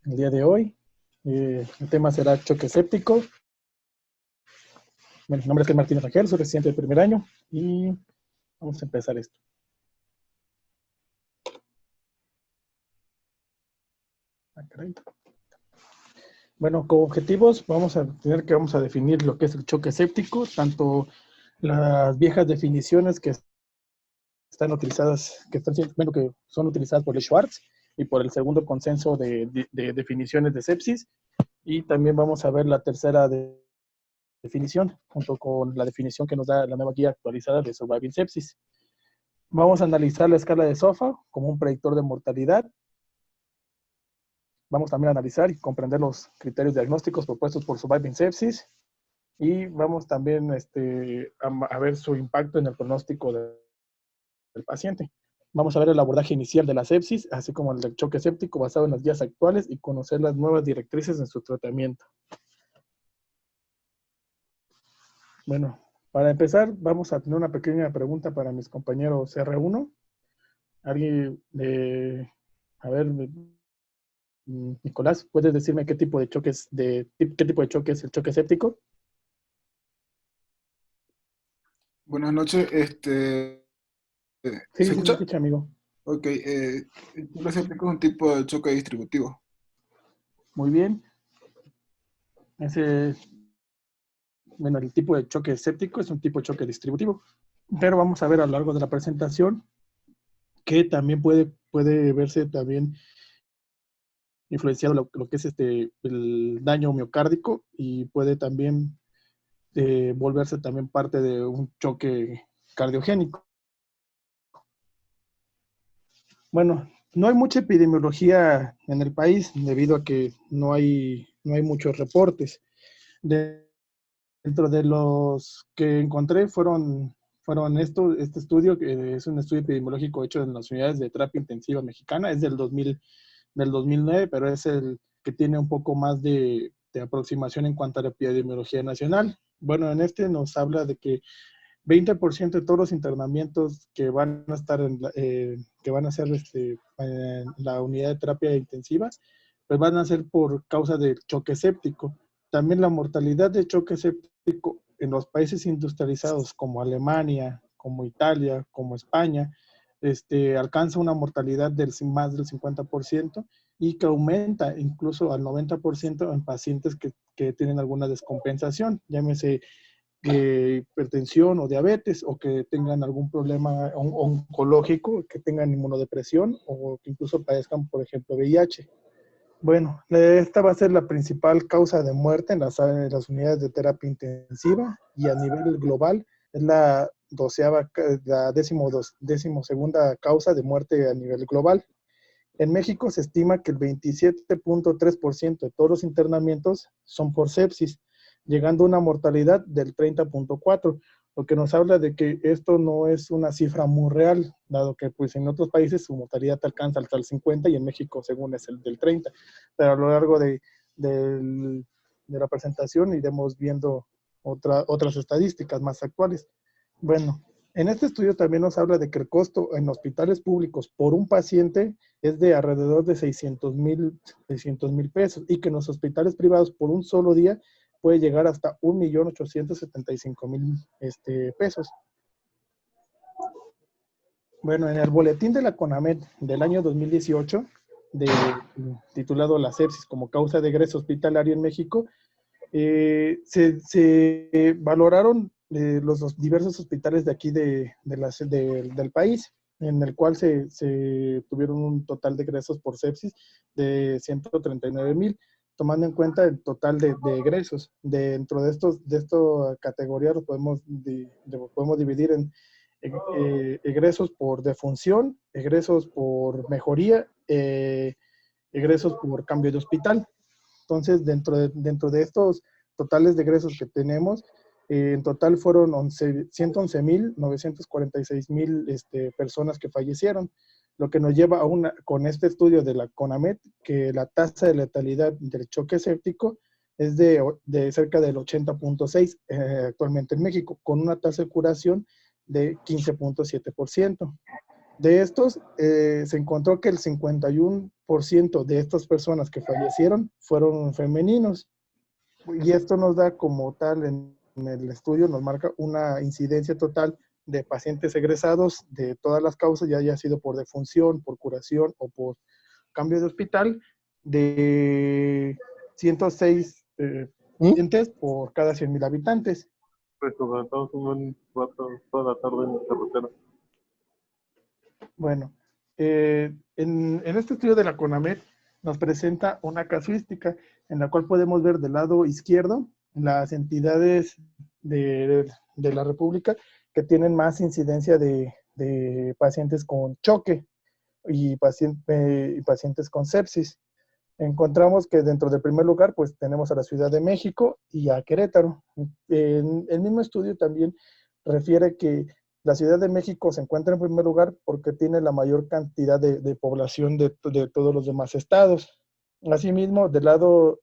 el día de hoy. El tema será choque séptico. Bueno, mi nombre es Ken Martínez Rangel, soy residente del primer año y vamos a empezar esto. Bueno, como objetivos vamos a definir lo que es el choque séptico, tanto las viejas definiciones que están utilizadas, que son utilizadas por el Schwartz y por el segundo consenso de definiciones de sepsis, y también vamos a ver la tercera definición, junto con la definición que nos da la nueva guía actualizada de Surviving Sepsis. Vamos a analizar la escala de SOFA como un predictor de mortalidad. Vamos también a analizar y comprender los criterios diagnósticos propuestos por Surviving Sepsis, y vamos también a ver su impacto en el pronóstico del paciente. Vamos a ver el abordaje inicial de la sepsis, así como el del choque séptico basado en las guías actuales y conocer las nuevas directrices en su tratamiento. Bueno, para empezar, vamos a tener una pequeña pregunta para mis compañeros R1. Alguien, a ver, Nicolás, ¿puedes decirme qué tipo de choque es el choque séptico? Buenas noches, Sí, ¿se sí, se escucha? escucha, amigo. Ok, el choque séptico es un tipo de choque distributivo. Muy bien. Ese, bueno, el tipo de choque séptico es un tipo de choque distributivo, pero vamos a ver a lo largo de la presentación que también puede verse también influenciado lo que es el daño miocárdico, y puede también volverse también parte de un choque cardiogénico. Bueno, no hay mucha epidemiología en el país debido a que no hay muchos reportes. Dentro de los que encontré fueron este estudio, que es un estudio epidemiológico hecho en las unidades de terapia intensiva mexicana, es del 2009, pero es el que tiene un poco más de aproximación en cuanto a la epidemiología nacional. Bueno, en este nos habla de que 20% de todos los internamientos que van a estar que van a ser en la unidad de terapia intensiva, pues van a ser por causa del choque séptico. También la mortalidad de choque séptico en los países industrializados como Alemania, como Italia, como España, alcanza una mortalidad del más del 50%, y que aumenta incluso al 90% en pacientes que tienen alguna descompensación, llámese hipertensión o diabetes, o que tengan algún problema oncológico, que tengan inmunodepresión, o que incluso padezcan, por ejemplo, VIH. Bueno, esta va a ser la principal causa de muerte en las unidades de terapia intensiva, y a nivel global es la decimosegunda causa de muerte a nivel global. En México se estima que el 27.3% de todos los internamientos son por sepsis, llegando a una mortalidad del 30.4%, lo que nos habla de que esto no es una cifra muy real, dado que pues en otros países su mortalidad alcanza hasta el 50% y en México según es el del 30%. Pero a lo largo de la presentación iremos viendo otras estadísticas más actuales. Bueno, en este estudio también nos habla de que el costo en hospitales públicos por un paciente es de alrededor de 600,000 pesos, y que en los hospitales privados por un solo día puede llegar hasta 1,875,000 pesos. Bueno, en el boletín de la CONAMED del año 2018, titulado La sepsis como causa de egreso hospitalario en México, se valoraron los diversos hospitales de aquí del país, en el cual se tuvieron un total de egresos por sepsis de 139,000, tomando en cuenta el total de egresos. Dentro de esta categoría lo podemos dividir en egresos por defunción, egresos por mejoría, egresos por cambio de hospital. Entonces, dentro de estos totales de egresos que tenemos, en total fueron 111,946 personas que fallecieron, lo que nos lleva con este estudio de la CONAMED, que la tasa de letalidad del choque séptico es de cerca del 80.6 actualmente en México, con una tasa de curación de 15.7%. De estos, se encontró que el 51% de estas personas que fallecieron fueron femeninos. Y esto nos da como tal en el estudio, nos marca una incidencia total de pacientes egresados de todas las causas, ya haya sido por defunción, por curación o por cambio de hospital, de 106 pacientes por cada 100,000 habitantes. Recomendamos un rato toda la tarde en la carretera. Bueno, en este estudio de la CONAMED nos presenta una casuística en la cual podemos ver del lado izquierdo las entidades de la República que tienen más incidencia de pacientes con choque y pacientes con sepsis. Encontramos que dentro del primer lugar, pues tenemos a la Ciudad de México y a Querétaro. El mismo estudio también refiere que la Ciudad de México se encuentra en primer lugar porque tiene la mayor cantidad de población de todos los demás estados. Asimismo, del lado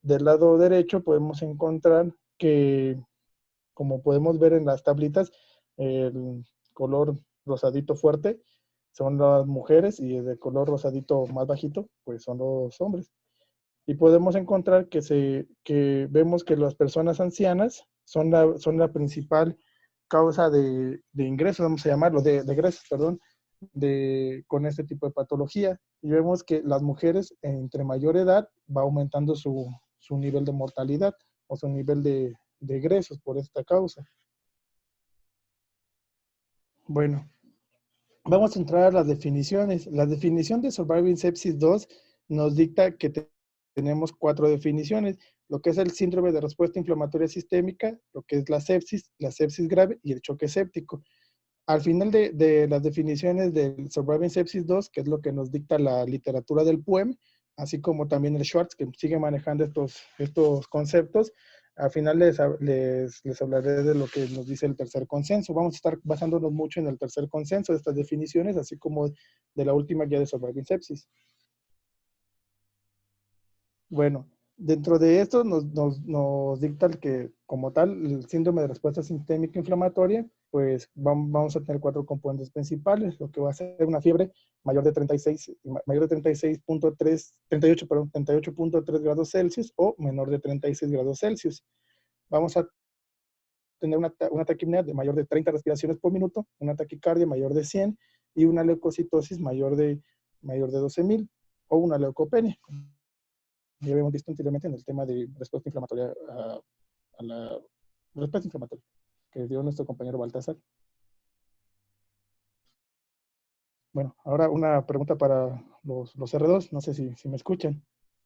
derecho podemos encontrar que, como podemos ver en las tablitas, el color rosadito fuerte son las mujeres y el de color rosadito más bajito, pues son los hombres. Y podemos encontrar que vemos que las personas ancianas son la principal causa de ingresos, vamos a llamarlo, de egresos, perdón, con este tipo de patología. Y vemos que las mujeres entre mayor edad va aumentando su nivel de mortalidad o su nivel de egresos por esta causa. Bueno, vamos a entrar a las definiciones. La definición de Surviving Sepsis 2 nos dicta que tenemos 4 definiciones, lo que es el síndrome de respuesta inflamatoria sistémica, lo que es la sepsis grave y el choque séptico. Al final de las definiciones del Surviving Sepsis 2, que es lo que nos dicta la literatura del PUEM, así como también el Schwartz, que sigue manejando estos conceptos, al final les hablaré de lo que nos dice el tercer consenso. Vamos a estar basándonos mucho en el tercer consenso de estas definiciones, así como de la última guía de Surviving Sepsis. Bueno, dentro de esto nos dicta que, como tal, el síndrome de respuesta sistémica inflamatoria, pues vamos a tener 4 componentes principales, lo que va a ser una fiebre mayor de 38.3 grados Celsius o menor de 36 grados Celsius. Vamos a tener una taquipnea de mayor de 30 respiraciones por minuto, una taquicardia mayor de 100 y una leucocitosis mayor de 12,000 o una leucopenia. Ya habíamos visto anteriormente en el tema de respuesta inflamatoria a la respuesta inflamatoria que dio nuestro compañero Baltasar. Bueno, ahora una pregunta para los R2, no sé si me escuchan.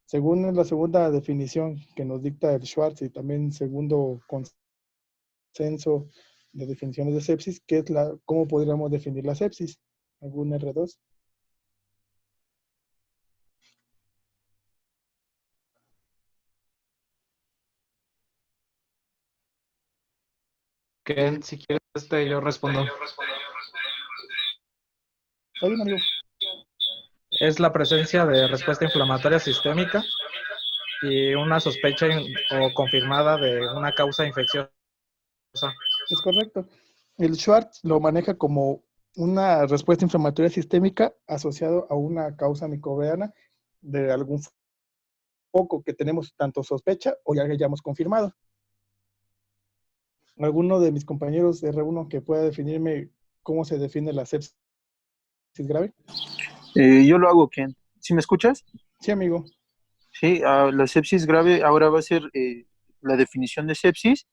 Según la segunda definición que nos dicta el Schwartz y también segundo consenso de definiciones de sepsis, ¿cómo podríamos definir la sepsis? ¿Algún R2? Que si quieres yo respondo. Está bien, amigo. Es la presencia de respuesta inflamatoria sistémica y una sospecha o confirmada de una causa infecciosa. Es correcto. El Schwartz lo maneja como una respuesta inflamatoria sistémica asociado a una causa microbiana de algún foco que tenemos tanto sospecha o ya hayamos confirmado. ¿Alguno de mis compañeros de R1 que pueda definirme cómo se define la sepsis grave? Yo lo hago, Ken. ¿Sí me escuchas? Sí, amigo. Sí, la sepsis grave ahora va a ser la definición de sepsis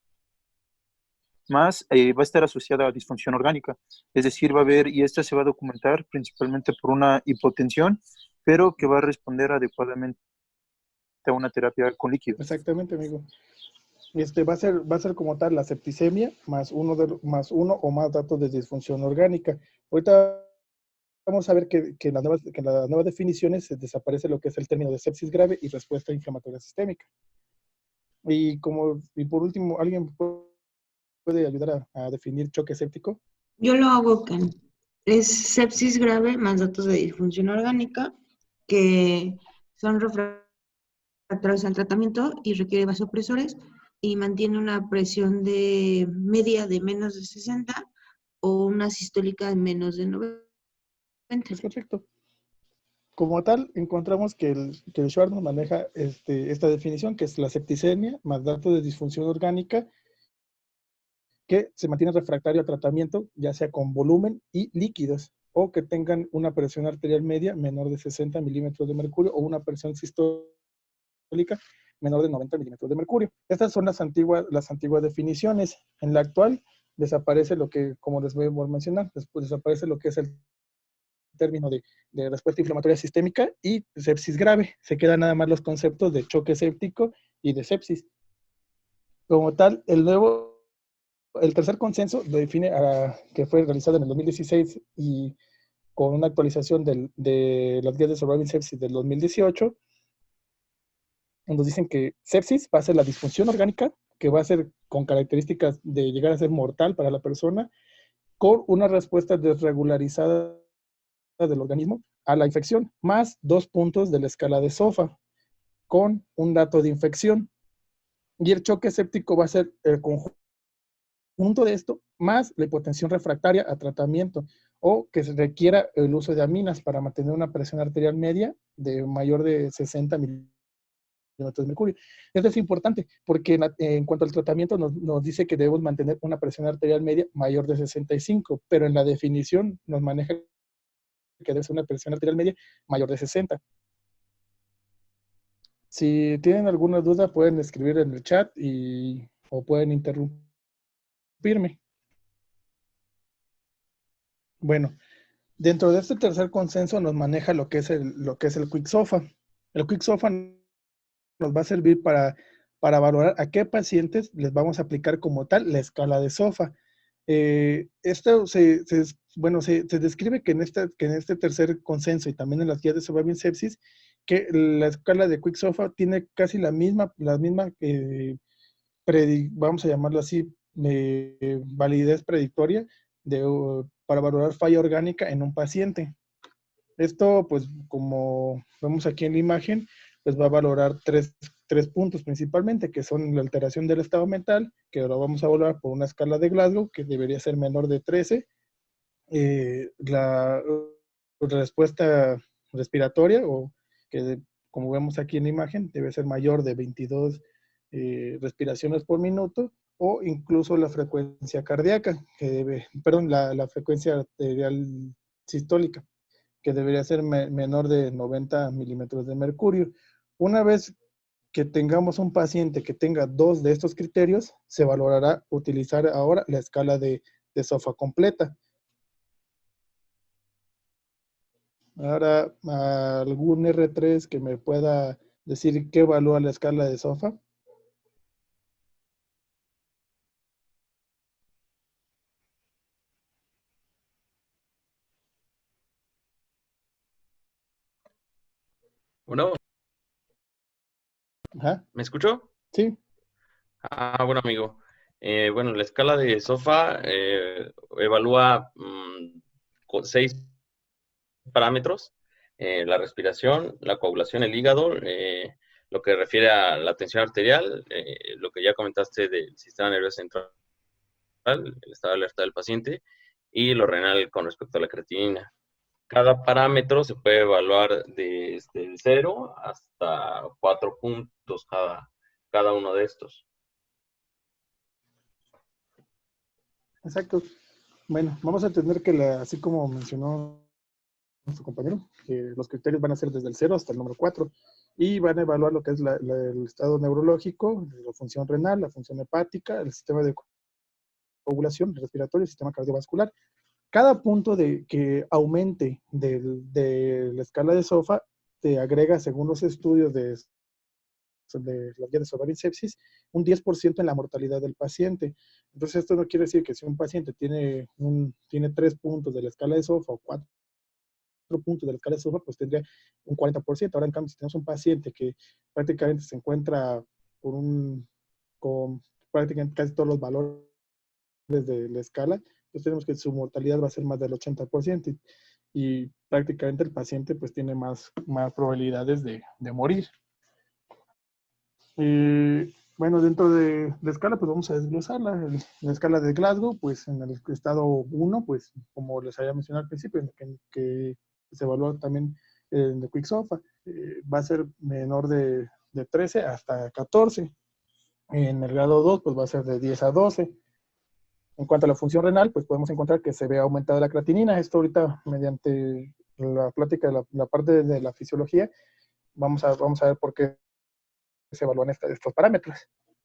más va a estar asociada a disfunción orgánica. Es decir, va a haber, y esta se va a documentar principalmente por una hipotensión, pero que va a responder adecuadamente a una terapia con líquidos. Exactamente, amigo. Va a ser como tal la septicemia más uno o más datos de disfunción orgánica. Ahorita vamos a ver que en las nuevas definiciones se desaparece lo que es el término de sepsis grave y respuesta inflamatoria sistémica. Y por último, ¿alguien puede ayudar a definir choque séptico? Yo lo hago, Ken. Es sepsis grave más datos de disfunción orgánica que son refractarios al tratamiento y requiere vasopresores y mantiene una presión de media de menos de 60 o una sistólica de menos de 90 Es correcto. Como tal, encontramos que el Schwartz nos maneja esta definición, que es la septicemia más datos de disfunción orgánica que se mantiene refractario a tratamiento, ya sea con volumen y líquidos, o que tengan una presión arterial media menor de 60 milímetros de mercurio o una presión sistólica menor de 90 milímetros de mercurio. Estas son las antiguas definiciones. En la actual desaparece lo que, como les voy a mencionar, después desaparece lo que es el término de respuesta inflamatoria sistémica y sepsis grave. Se quedan nada más los conceptos de choque séptico y de sepsis. Como tal, el tercer consenso lo define, que fue realizado en el 2016 y con una actualización de las guías de Surviving Sepsis del 2018, nos dicen que sepsis va a ser la disfunción orgánica, que va a ser con características de llegar a ser mortal para la persona, con una respuesta desregularizada del organismo a la infección, más 2 puntos de la escala de SOFA, con un dato de infección. Y el choque séptico va a ser el conjunto de esto, más la hipotensión refractaria a tratamiento, o que se requiera el uso de aminas para mantener una presión arterial media de mayor de 60 milímetros de mercurio. Esto es importante porque en cuanto al tratamiento nos dice que debemos mantener una presión arterial media mayor de 65, pero en la definición nos maneja que debe ser una presión arterial media mayor de 60. Si tienen alguna duda pueden escribir en el chat o pueden interrumpirme. Bueno, dentro de este tercer consenso nos maneja lo que es el Quick SOFA. El Quick SOFA nos va a servir para valorar a qué pacientes les vamos a aplicar como tal la escala de SOFA. Esto se describe que en este tercer consenso y también en las guías de Surviving Sepsis, que la escala de Quick SOFA tiene casi la misma vamos a llamarlo así, validez predictoria para valorar falla orgánica en un paciente. Esto, pues, como vemos aquí en la imagen, pues va a valorar tres puntos principalmente, que son la alteración del estado mental, que lo vamos a valorar por una escala de Glasgow, que debería ser menor de 13, la respuesta respiratoria, o que como vemos aquí en la imagen, debe ser mayor de 22 respiraciones por minuto, o incluso la frecuencia cardíaca, la frecuencia arterial sistólica, que debería ser menor de 90 milímetros de mercurio. Una vez que tengamos un paciente que tenga 2 de estos criterios, se valorará utilizar ahora la escala de SOFA completa. Ahora, ¿algún R3 que me pueda decir qué evalúa la escala de SOFA? Bueno, Ajá, ¿me escuchó? sí. Bueno, amigo. Bueno, la escala de SOFA evalúa 6 parámetros: la respiración, la coagulación, el hígado, lo que refiere a la tensión arterial, lo que ya comentaste del sistema nervioso central, el estado de alerta del paciente, y lo renal con respecto a la creatinina. Cada parámetro se puede evaluar desde el 0 hasta 4 puntos cada uno de estos. Exacto. Bueno, vamos a entender que así como mencionó nuestro compañero, que los criterios van a ser desde el 0 hasta el número 4 y van a evaluar lo que es el estado neurológico, la función renal, la función hepática, el sistema de coagulación, el respiratorio, el sistema cardiovascular. Cada punto que aumente de la escala de SOFA te agrega, según los estudios de las guías de Surviving Sepsis, un 10% en la mortalidad del paciente. Entonces, esto no quiere decir que si un paciente tiene 3 puntos de la escala de SOFA o 4 puntos de la escala de SOFA, pues tendría un 40%. Ahora, en cambio, si tenemos un paciente que prácticamente se encuentra con prácticamente casi todos los valores de la escala, pues tenemos que su mortalidad va a ser más del 80% y prácticamente el paciente pues tiene más probabilidades de morir. Bueno, dentro de la escala, pues vamos a desglosarla. La escala de Glasgow, pues en el estado 1, pues como les había mencionado al principio, que se evalúa también el de Quicksofa, va a ser menor de 13 hasta 14. En el grado 2, pues va a ser de 10 a 12. En cuanto a la función renal, pues podemos encontrar que se ve aumentada la creatinina. Esto ahorita, mediante la plática de la parte de la fisiología, vamos a ver por qué se evalúan estos parámetros.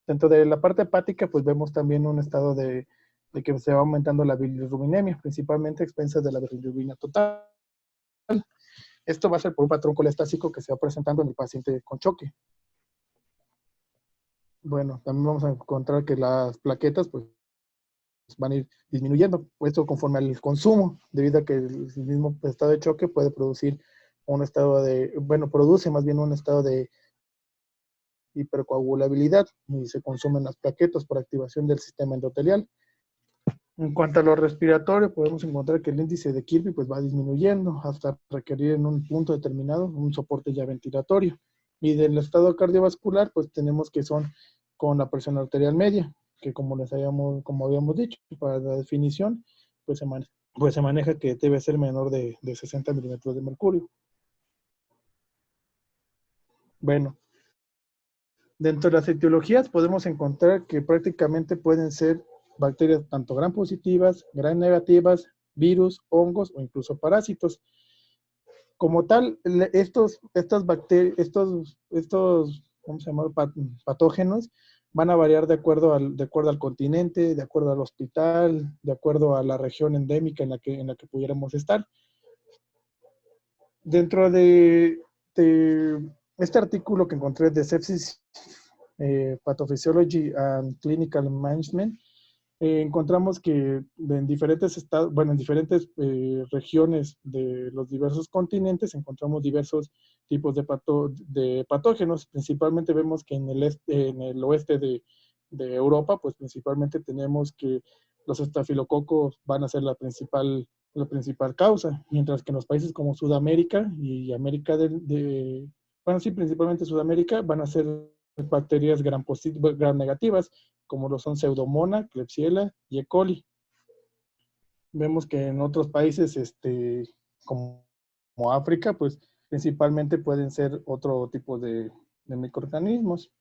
Dentro de la parte hepática, pues vemos también un estado de que se va aumentando la bilirrubinemia, principalmente a expensas de la bilirrubina total. Esto va a ser por un patrón colestático que se va presentando en el paciente con choque. Bueno, también vamos a encontrar que las plaquetas, pues, van a ir disminuyendo, esto conforme al consumo, debido a que el mismo estado de choque puede producir un estado de, bueno, produce más bien un estado de hipercoagulabilidad y se consumen las plaquetas por activación del sistema endotelial. En cuanto a lo respiratorio, podemos encontrar que el índice de Kirby pues, va disminuyendo hasta requerir en un punto determinado un soporte ya ventilatorio. Y del estado cardiovascular, pues tenemos que son con la presión arterial media, que como habíamos dicho, para la definición, pues se maneja que debe ser menor de 60 milímetros de mercurio. Bueno, dentro de las etiologías podemos encontrar que prácticamente pueden ser bacterias tanto gram positivas, gram negativas, virus, hongos o incluso parásitos. Como tal, estas bacterias, ¿cómo se llama? Patógenos van a variar de acuerdo al continente, de acuerdo al hospital, de acuerdo a la región endémica en la que pudiéramos estar. Dentro de este artículo que encontré de Sepsis Pathophysiology and Clinical Management, encontramos que en diferentes estados, bueno, en diferentes regiones de los diversos continentes encontramos diversos tipos de patógenos. Principalmente vemos que en el oeste de Europa, pues principalmente tenemos que los estafilococos van a ser la principal causa, mientras que en los países como Sudamérica y América bueno, sí, principalmente Sudamérica, van a ser bacterias gram negativas, como lo son Pseudomonas, Klebsiella y E. coli. Vemos que en otros países, como África, pues principalmente pueden ser otro tipo de microorganismos.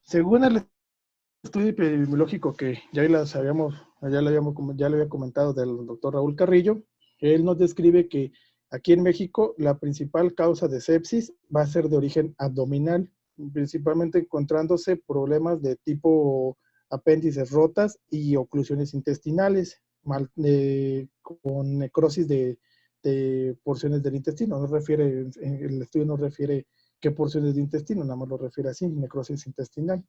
Según el estudio epidemiológico que ya le había comentado del doctor Raúl Carrillo, él nos describe que aquí en México la principal causa de sepsis va a ser de origen abdominal, principalmente encontrándose problemas de tipo apéndices rotas y oclusiones intestinales, con necrosis de porciones del intestino. El estudio no refiere qué porciones de intestino, nada más lo refiere así, necrosis intestinal.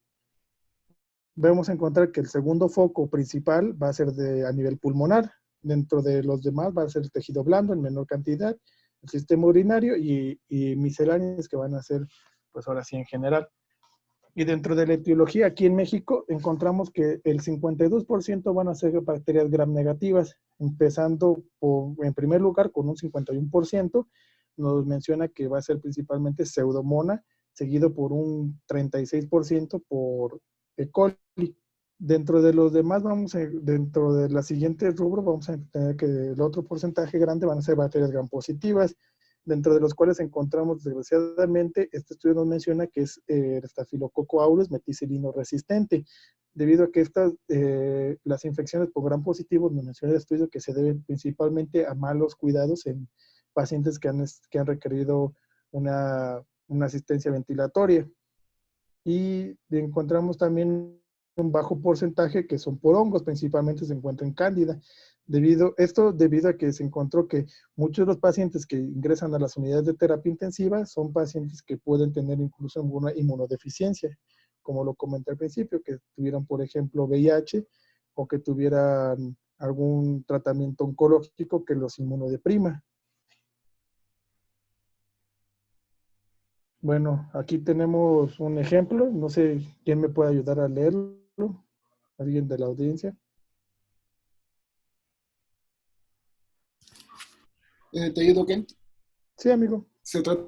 Vamos a encontrar que el segundo foco principal va a ser a nivel pulmonar. Dentro de los demás va a ser el tejido blando en menor cantidad, el sistema urinario y misceláneos que van a ser, pues ahora sí, en general. Y dentro de la etiología, aquí en México, encontramos que el 52% van a ser bacterias gram negativas, empezando en primer lugar con un 51%, nos menciona que va a ser principalmente Pseudomonas, seguido por un 36% por E. coli. Dentro de los demás, dentro de la siguiente rubro, vamos a tener que el otro porcentaje grande van a ser bacterias gram positivas, dentro de los cuales encontramos, desgraciadamente, este estudio nos menciona que es el Staphylococcus aureus meticilino resistente, debido a que las infecciones por gram positivos, nos menciona el estudio que se deben principalmente a malos cuidados en pacientes que han requerido una asistencia ventilatoria. Y encontramos también un bajo porcentaje que son por hongos, principalmente se encuentra en cándida. Debido a que se encontró que muchos de los pacientes que ingresan a las unidades de terapia intensiva son pacientes que pueden tener incluso alguna inmunodeficiencia, como lo comenté al principio, que tuvieran, por ejemplo, VIH o que tuvieran algún tratamiento oncológico que los inmunodeprima. Bueno, aquí tenemos un ejemplo, no sé quién me puede ayudar a leerlo, alguien de la audiencia. ¿Te ayudo, Kent? Sí, amigo. Se trata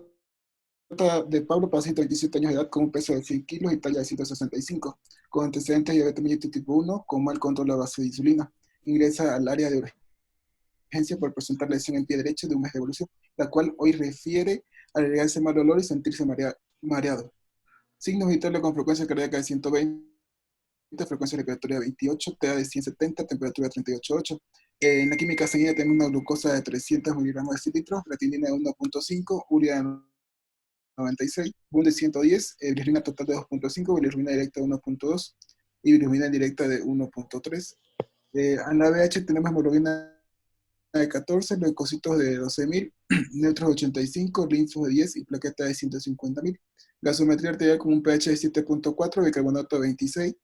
trata de Pablo, paciente de 27 años de edad con un peso de 100 kilos y talla de 165, con antecedentes de diabetes mellitus tipo 1, con mal control a base de insulina. Ingresa al área de urgencia por presentar lesión en pie derecho de un mes de evolución, la cual hoy refiere a agregarse mal olor y sentirse mareado. Signos vitales con frecuencia cardíaca de 120, frecuencia respiratoria 28, TA de 170, temperatura 38,8. En la química sanguínea tenemos una glucosa de 300 miligramos de cilitro, creatinina de 1,5, urea de 96, BUN de 110, bilirrubina total de 2,5, bilirrubina directa de 1,2 y bilirrubina indirecta de 1,3. En la BH tenemos hemoglobina de 14, leucocitos de 12.000, neutros de 85, linfos de 10 y plaqueta de 150.000. Gasometría arterial con un pH de 7,4, bicarbonato de 26,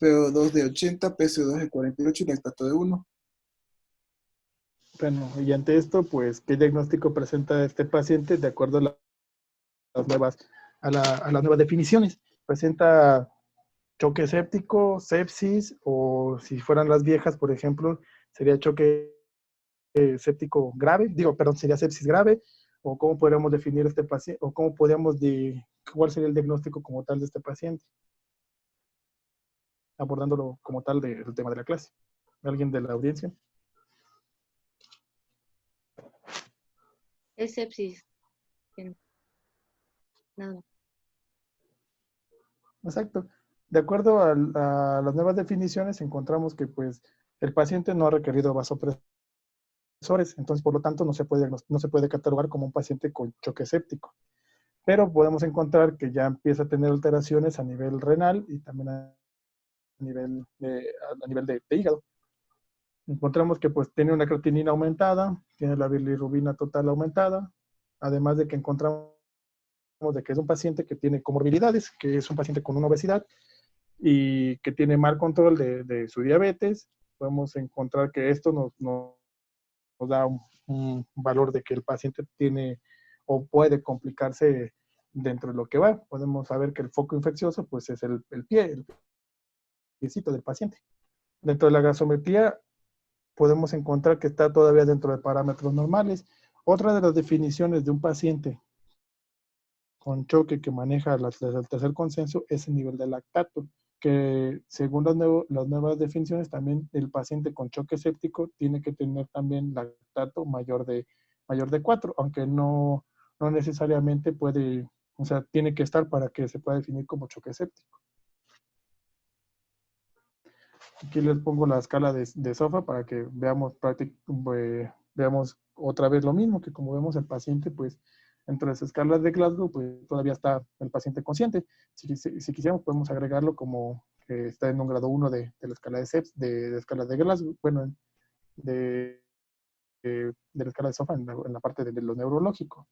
PO2 de 80, PCO2 de 48 y lactato de 1. Bueno, y ante esto, pues, ¿qué diagnóstico presenta este paciente de acuerdo a las nuevas definiciones? Presenta choque séptico, sepsis, o si fueran las viejas, por ejemplo, sería choque séptico grave, sería sepsis grave, o cómo podríamos definir este paciente, o cuál sería el diagnóstico como tal de este paciente, abordándolo como tal del tema de la clase. ¿Alguien de la audiencia? Es sepsis. Bien. Nada. Exacto. De acuerdo a las nuevas definiciones, encontramos que pues el paciente no ha requerido vasopresores, entonces por lo tanto no se puede catalogar como un paciente con choque séptico. Pero podemos encontrar que ya empieza a tener alteraciones a nivel renal y también a nivel de hígado. Encontramos que pues tiene una creatinina aumentada, tiene la bilirrubina total aumentada, además de que encontramos de que es un paciente que tiene comorbilidades, que es un paciente con una obesidad y que tiene mal control de su diabetes. Podemos encontrar que esto nos da un valor de que el paciente tiene o puede complicarse dentro de lo que va. Podemos saber que el foco infeccioso pues es el piecito del paciente. Dentro de la gasometría podemos encontrar que está todavía dentro de parámetros normales. Otra de las definiciones de un paciente con choque que maneja el tercer consenso es el nivel de lactato, que según las nuevas definiciones también el paciente con choque séptico tiene que tener también lactato mayor de 4, aunque no necesariamente puede, o sea, tiene que estar para que se pueda definir como choque séptico. Aquí les pongo la escala de SOFA para que veamos otra vez lo mismo, que como vemos el paciente, pues, entre las escalas de Glasgow, pues todavía está el paciente consciente. Si quisiéramos, podemos agregarlo como que está en un grado 1 de la escala de SEPS, de escala de Glasgow, bueno, de la escala de SOFA en la parte de lo neurológico.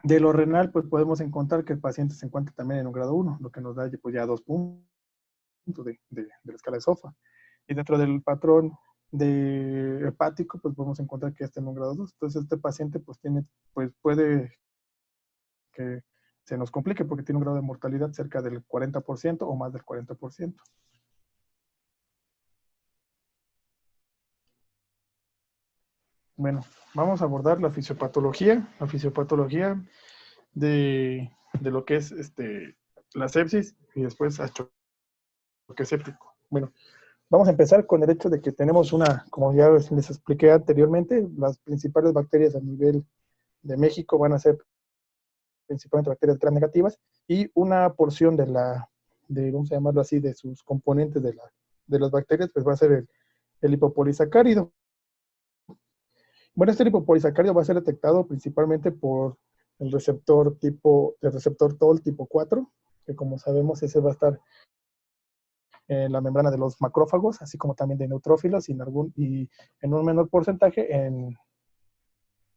De lo renal, pues podemos encontrar que el paciente se encuentra también en un grado 1, lo que nos da pues, ya 2 puntos de la escala de SOFA. Y dentro del patrón de hepático, pues podemos encontrar que está en un grado 2. Entonces este paciente pues puede que se nos complique porque tiene un grado de mortalidad cerca del 40% o más del 40%. Bueno, vamos a abordar la fisiopatología de lo que es la sepsis y después a choque séptico. Bueno, vamos a empezar con el hecho de que tenemos como ya les expliqué anteriormente, las principales bacterias a nivel de México van a ser principalmente bacterias gram negativas y una porción vamos a llamarlo así, de sus componentes de las bacterias, pues va a ser el lipopolisacárido. Bueno, este lipopolisacárido va a ser detectado principalmente por el receptor TOL tipo 4, que como sabemos ese va a estar en la membrana de los macrófagos, así como también de neutrófilos y en un menor porcentaje en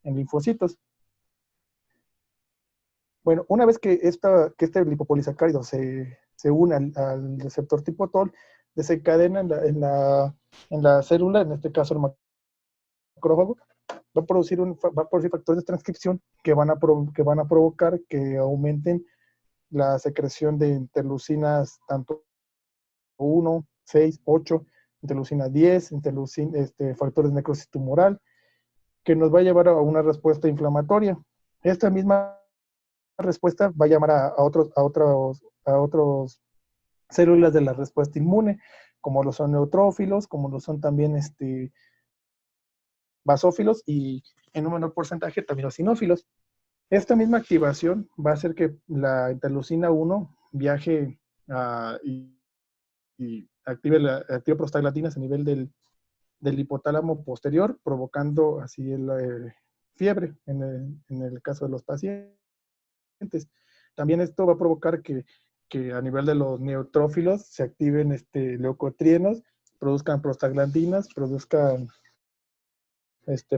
linfocitos. Bueno, una vez que este lipopolisacárido se une al receptor tipo TOL, desencadena en la célula, en este caso el macrófago, va a producir factores de transcripción que van a provocar que aumenten la secreción de interleucinas tanto 1, 6, 8, interleucina 10, factores de necrosis tumoral, que nos va a llevar a una respuesta inflamatoria. Esta misma respuesta va a llamar a otros células de la respuesta inmune, como lo son neutrófilos, como lo son también basófilos y en un menor porcentaje también los eosinófilos. Esta misma activación va a hacer que la interleucina 1 viaje y active prostaglandinas a nivel del hipotálamo posterior, provocando así fiebre en el caso de los pacientes. También esto va a provocar que a nivel de los neutrófilos se activen leucotrienos, produzcan prostaglandinas, produzcan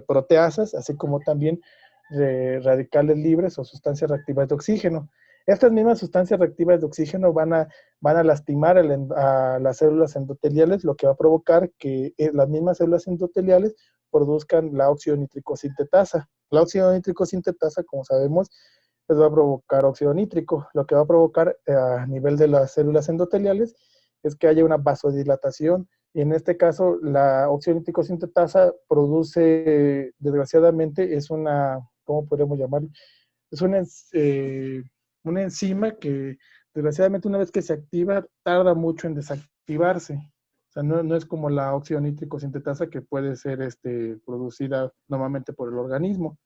proteasas, así como también radicales libres o sustancias reactivas de oxígeno. Estas mismas sustancias reactivas de oxígeno van a lastimar a las células endoteliales, lo que va a provocar que las mismas células endoteliales produzcan la óxido nítrico sintetasa. La óxido nítrico sintetasa, como sabemos, pues va a provocar óxido nítrico. Lo que va a provocar a nivel de las células endoteliales es que haya una vasodilatación. Y en este caso, la óxido nítrico sintetasa produce, desgraciadamente, es una, ¿cómo podemos llamarlo? Es una enzima que, desgraciadamente, una vez que se activa, tarda mucho en desactivarse. O sea, no es como la óxido nítrico sintetasa que puede ser producida normalmente por el organismo.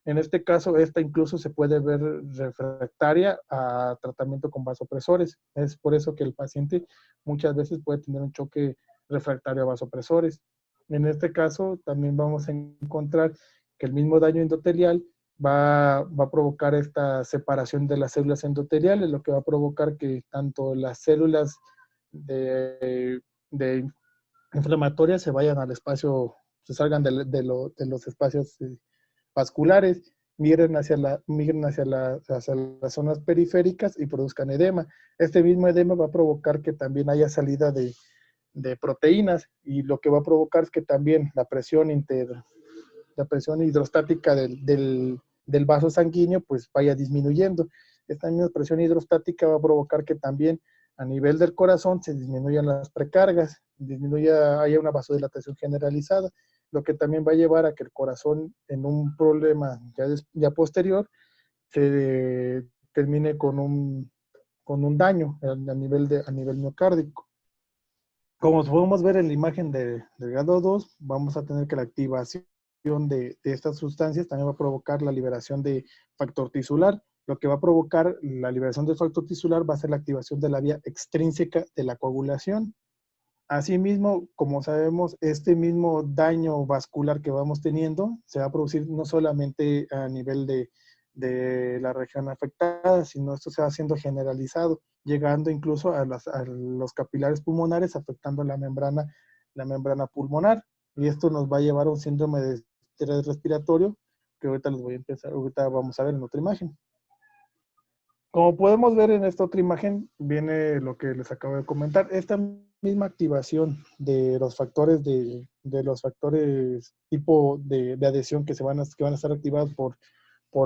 En este caso, esta incluso se puede ver refractaria a tratamiento con vasopresores. Es por eso que el paciente muchas veces puede tener un choque refractario a vasopresores. En este caso, también vamos a encontrar que el mismo daño endotelial va a provocar esta separación de las células endoteliales, lo que va a provocar que tanto las células de inflamatorias se vayan al espacio, se salgan de los espacios vasculares, migren hacia las zonas periféricas y produzcan edema. Este mismo edema va a provocar que también haya salida de proteínas, y lo que va a provocar es que también la presión hidrostática del vaso sanguíneo pues vaya disminuyendo. Esta misma presión hidrostática va a provocar que también a nivel del corazón se disminuyan las precargas, haya una vasodilatación generalizada, lo que también va a llevar a que el corazón, en un problema ya posterior, se termine con un daño a nivel miocárdico. Como podemos ver en la imagen del grado 2, vamos a tener que la activación de estas sustancias también va a provocar la liberación de factor tisular. Lo que va a provocar la liberación del factor tisular va a ser la activación de la vía extrínseca de la coagulación. Asimismo, como sabemos, este mismo daño vascular que vamos teniendo se va a producir no solamente a nivel de la región afectada, sino esto se va haciendo generalizado, llegando incluso a los capilares pulmonares, afectando la membrana pulmonar. Y esto nos va a llevar a un síndrome de estrés respiratorio, que ahorita vamos a ver en otra imagen. Como podemos ver en esta otra imagen, viene lo que les acabo de comentar. Esta misma activación de los factores tipo de adhesión que van a estar activados por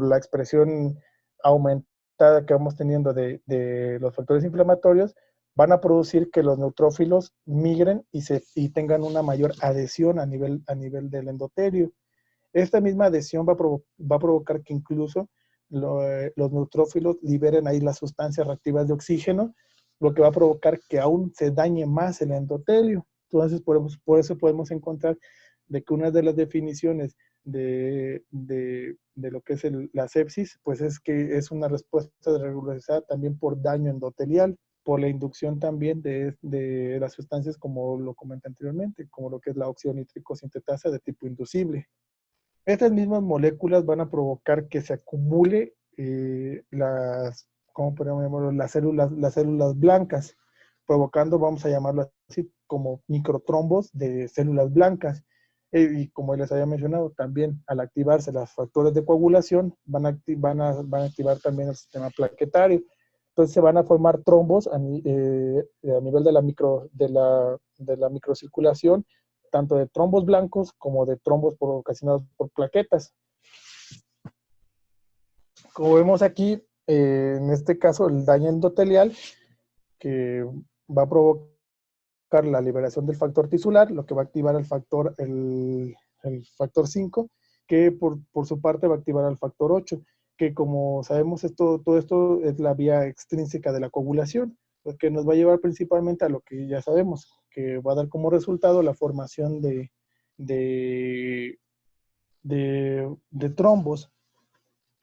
la expresión aumentada que vamos teniendo de los factores inflamatorios, van a producir que los neutrófilos migren y tengan una mayor adhesión a nivel del endotelio. Esta misma adhesión va a provocar que incluso los neutrófilos liberen ahí las sustancias reactivas de oxígeno, lo que va a provocar que aún se dañe más el endotelio. Entonces, por eso podemos encontrar de que una de las definiciones de lo que es la sepsis, pues es que es una respuesta regularizada también por daño endotelial, por la inducción también de las sustancias, como lo comenté anteriormente, como lo que es la óxido nítrico sintetasa de tipo inducible. Estas mismas moléculas van a provocar que se acumule ¿cómo podemos llamarlo? Las células blancas, provocando, vamos a llamarlo así, como microtrombos de células blancas. Y como les había mencionado, también al activarse los factores de coagulación, van a activar también el sistema plaquetario. Entonces se van a formar trombos a nivel de la microcirculación, tanto de trombos blancos como de trombos ocasionados por plaquetas. Como vemos aquí, en este caso, el daño endotelial, que va a provocar la liberación del factor tisular, lo que va a activar el factor 5, que por su parte va a activar al factor 8, que como sabemos todo esto es la vía extrínseca de la coagulación, lo que nos va a llevar principalmente a lo que ya sabemos, que va a dar como resultado la formación de, de trombos.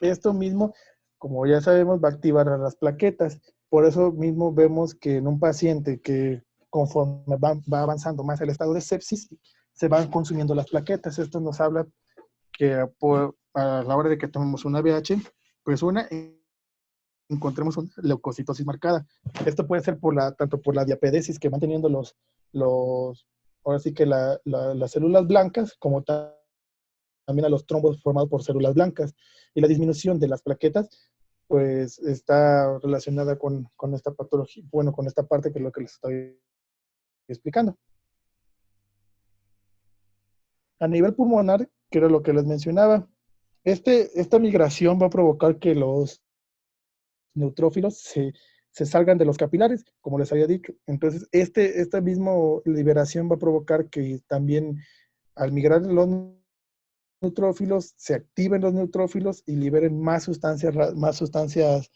Esto mismo, como ya sabemos, va a activar a las plaquetas. Por eso mismo vemos que en un paciente que conforme va avanzando más el estado de sepsis, se van consumiendo las plaquetas. Esto nos habla que a la hora de que tomemos una VH, pues encontremos una leucocitosis marcada. Esto puede ser tanto por la diapedesis que van teniendo ahora sí que las células blancas, como también a los trombos formados por células blancas. Y la disminución de las plaquetas, pues está relacionada con esta patología, bueno, con esta parte que es lo que les estoy explicando. A nivel pulmonar, que era lo que les mencionaba, esta migración va a provocar que los neutrófilos se salgan de los capilares, como les había dicho. Entonces, esta misma liberación va a provocar que también al migrar los neutrófilos, se activen los neutrófilos y liberen más sustancias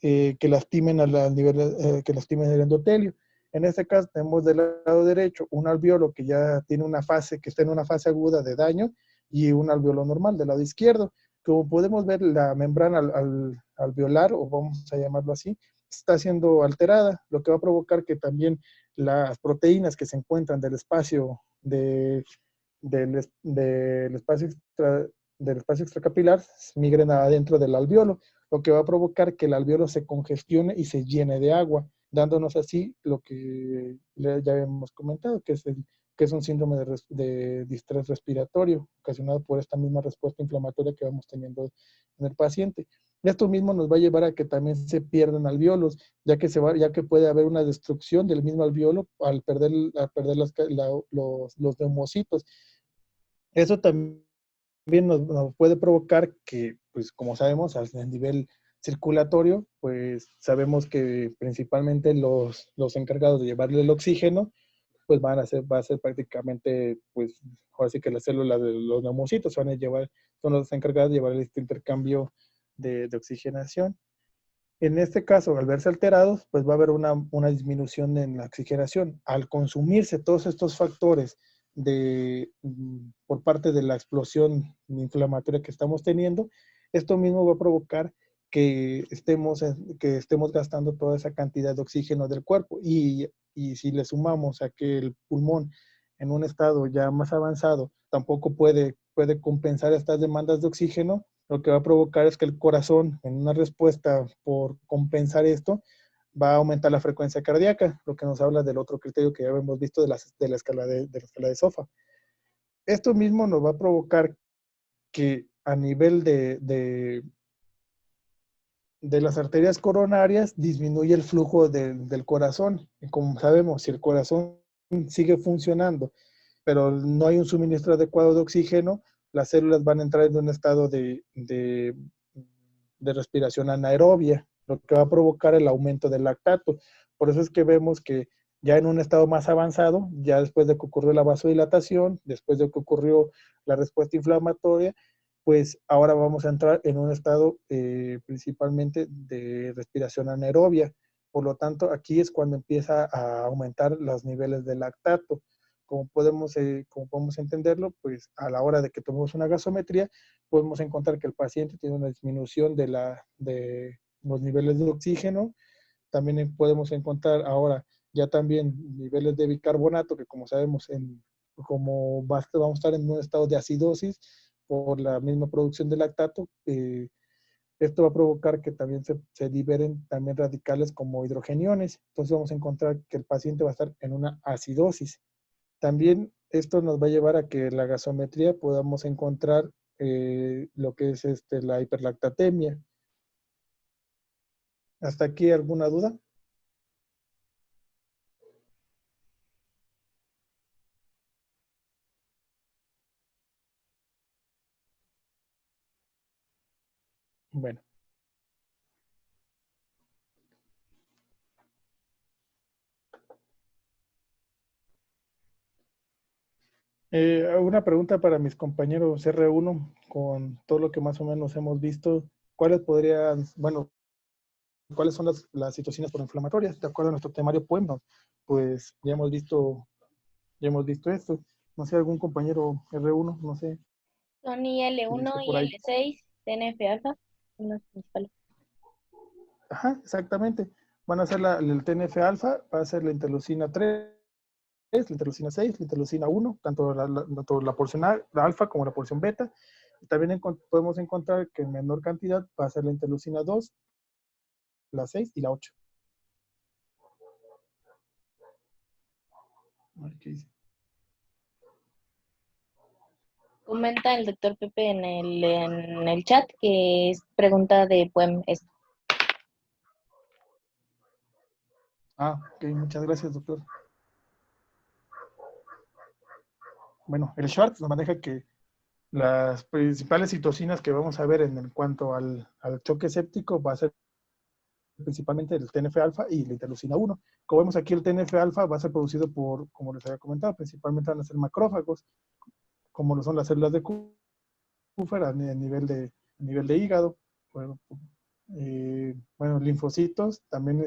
que lastimen al nivel, que lastimen el endotelio. En este caso tenemos del lado derecho un alveolo que ya tiene una fase, que está en una fase aguda de daño, y un alveolo normal del lado izquierdo. Como podemos ver, la membrana alveolar, o vamos a llamarlo así, está siendo alterada, lo que va a provocar que también las proteínas que se encuentran del espacio del espacio extracapilar migren adentro del alveolo, lo que va a provocar que el alveolo se congestione y se llene de agua, dándonos así lo que ya hemos comentado, que es un síndrome de distrés respiratorio, ocasionado por esta misma respuesta inflamatoria que vamos teniendo en el paciente. Esto mismo nos va a llevar a que también se pierdan alveolos, ya que puede haber una destrucción del mismo alveolo al perder los neumocitos. Eso también nos puede provocar que, pues como sabemos, a nivel circulatorio, pues sabemos que principalmente los encargados de llevarle el oxígeno, pues va a ser prácticamente, pues, ahora sí que las células de los neumocitos son los encargados de llevar este intercambio de oxigenación. En este caso, al verse alterados, pues va a haber una disminución en la oxigenación. Al consumirse todos estos factores por parte de la explosión inflamatoria que estamos teniendo, esto mismo va a provocar que estemos gastando toda esa cantidad de oxígeno del cuerpo. Y si le sumamos a que el pulmón en un estado ya más avanzado tampoco puede compensar estas demandas de oxígeno, lo que va a provocar es que el corazón, en una respuesta por compensar esto, va a aumentar la frecuencia cardíaca, lo que nos habla del otro criterio que ya hemos visto de la escala de SOFA. Esto mismo nos va a provocar que a nivel de las arterias coronarias disminuye el flujo del corazón. Y como sabemos, si el corazón sigue funcionando, pero no hay un suministro adecuado de oxígeno, las células van a entrar en un estado de respiración anaerobia, lo que va a provocar el aumento del lactato. Por eso es que vemos que ya en un estado más avanzado, ya después de que ocurrió la vasodilatación, después de que ocurrió la respuesta inflamatoria, pues ahora vamos a entrar en un estado principalmente de respiración anaerobia. Por lo tanto, aquí es cuando empieza a aumentar los niveles de lactato. Como podemos entenderlo, pues a la hora de que tomemos una gasometría, podemos encontrar que el paciente tiene una disminución de los niveles de oxígeno. También podemos encontrar ahora ya también niveles de bicarbonato, que como sabemos, como vamos a estar en un estado de acidosis por la misma producción de lactato, esto va a provocar que también se liberen también radicales como hidrogeniones. Entonces vamos a encontrar que el paciente va a estar en una acidosis. También esto nos va a llevar a que la gasometría podamos encontrar lo que es la hiperlactatemia. ¿Hasta aquí alguna duda? Bueno. Una pregunta para mis compañeros R1, con todo lo que más o menos hemos visto. ¿cuáles podrían, bueno, cuáles son las citocinas proinflamatorias? De acuerdo a nuestro temario POEM, pues ya hemos visto esto. No sé, algún compañero R1, no sé, Son que IL-1 esté por y ahí. IL-6, TNF-alfa, son los principales. Ajá, exactamente. Van a ser el TNF-alfa, va a ser la interleucina 3, la interleucina 6, la interleucina 1, tanto la porción la alfa como la porción beta. También podemos encontrar que en menor cantidad va a ser la interleucina 2, la 6 y la 8. A ver qué dice. Comenta el doctor Pepe en el chat que es pregunta de POEM esto. Ok, muchas gracias, doctor. Bueno, el Schwartz nos maneja que las principales citocinas que vamos a ver en cuanto al choque séptico va a ser principalmente el TNF-alfa y la interleucina 1. Como vemos aquí, el TNF-alfa va a ser producido por, como les había comentado, principalmente van a ser macrófagos, como lo son las células de Kupffer a nivel de hígado. Bueno, linfocitos, también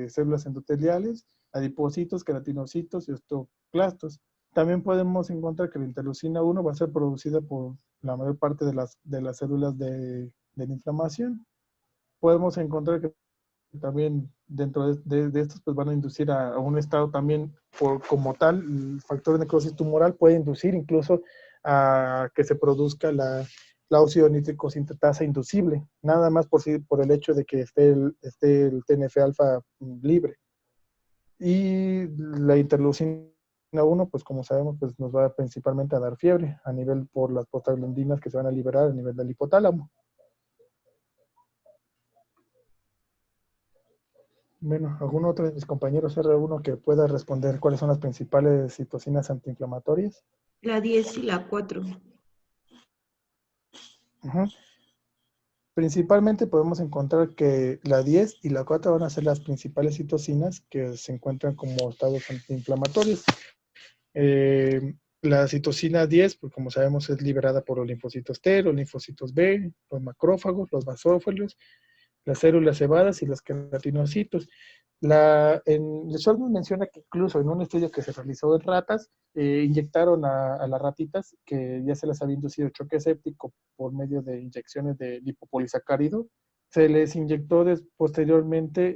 células endoteliales, adipocitos, queratinocitos y osteoclastos. También podemos encontrar que la interleucina 1 va a ser producida por la mayor parte de las células de la inflamación. Podemos encontrar que también dentro de estos pues van a inducir a un estado también como tal, el factor de necrosis tumoral puede inducir incluso a que se produzca la óxido nítrico sintetasa inducible, nada más por el hecho de que esté el TNF-alfa libre. Y la interleucina 1, pues como sabemos, pues nos va principalmente a dar fiebre a nivel por las prostaglandinas que se van a liberar a nivel del hipotálamo. Bueno, ¿algún otro de mis compañeros R1 que pueda responder cuáles son las principales citocinas antiinflamatorias? La 10 y la 4. Principalmente podemos encontrar que la 10 y la 4 van a ser las principales citocinas que se encuentran como estados antiinflamatorios. La citocina 10, pues como sabemos, es liberada por los linfocitos T, los linfocitos B, los macrófagos, los basófilos, las células cebadas y los queratinocitos. El Schwartz menciona que incluso en un estudio que se realizó en ratas, inyectaron a las ratitas que ya se les había inducido choque séptico por medio de inyecciones de lipopolisacárido. Se les inyectó posteriormente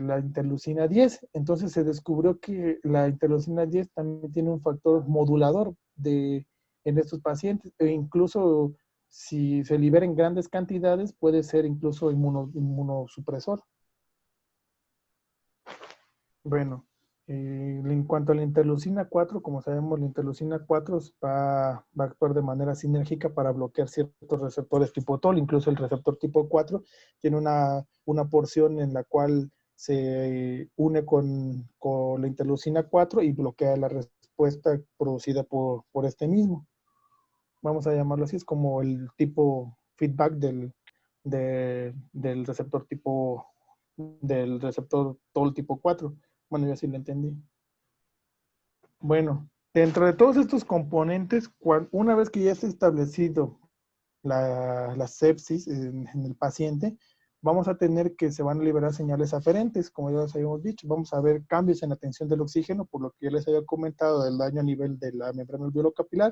la interleucina 10. Entonces se descubrió que la interleucina 10 también tiene un factor modulador en estos pacientes, e incluso si se libera en grandes cantidades, puede ser incluso inmunosupresor. Bueno, en cuanto a la interleucina 4, como sabemos, la interleucina 4 va a actuar de manera sinérgica para bloquear ciertos receptores tipo TOL, incluso el receptor tipo 4 tiene una porción en la cual se une con la interleucina 4 y bloquea la respuesta producida por este mismo. Vamos a llamarlo así, es como el tipo feedback del receptor TOL tipo 4. Bueno, yo sí lo entendí. Bueno, dentro de todos estos componentes, una vez que ya está establecido la sepsis en el paciente, vamos a tener que se van a liberar señales aferentes, como ya les habíamos dicho. Vamos a ver cambios en la tensión del oxígeno, por lo que ya les había comentado del daño a nivel de la membrana alveolo-capilar.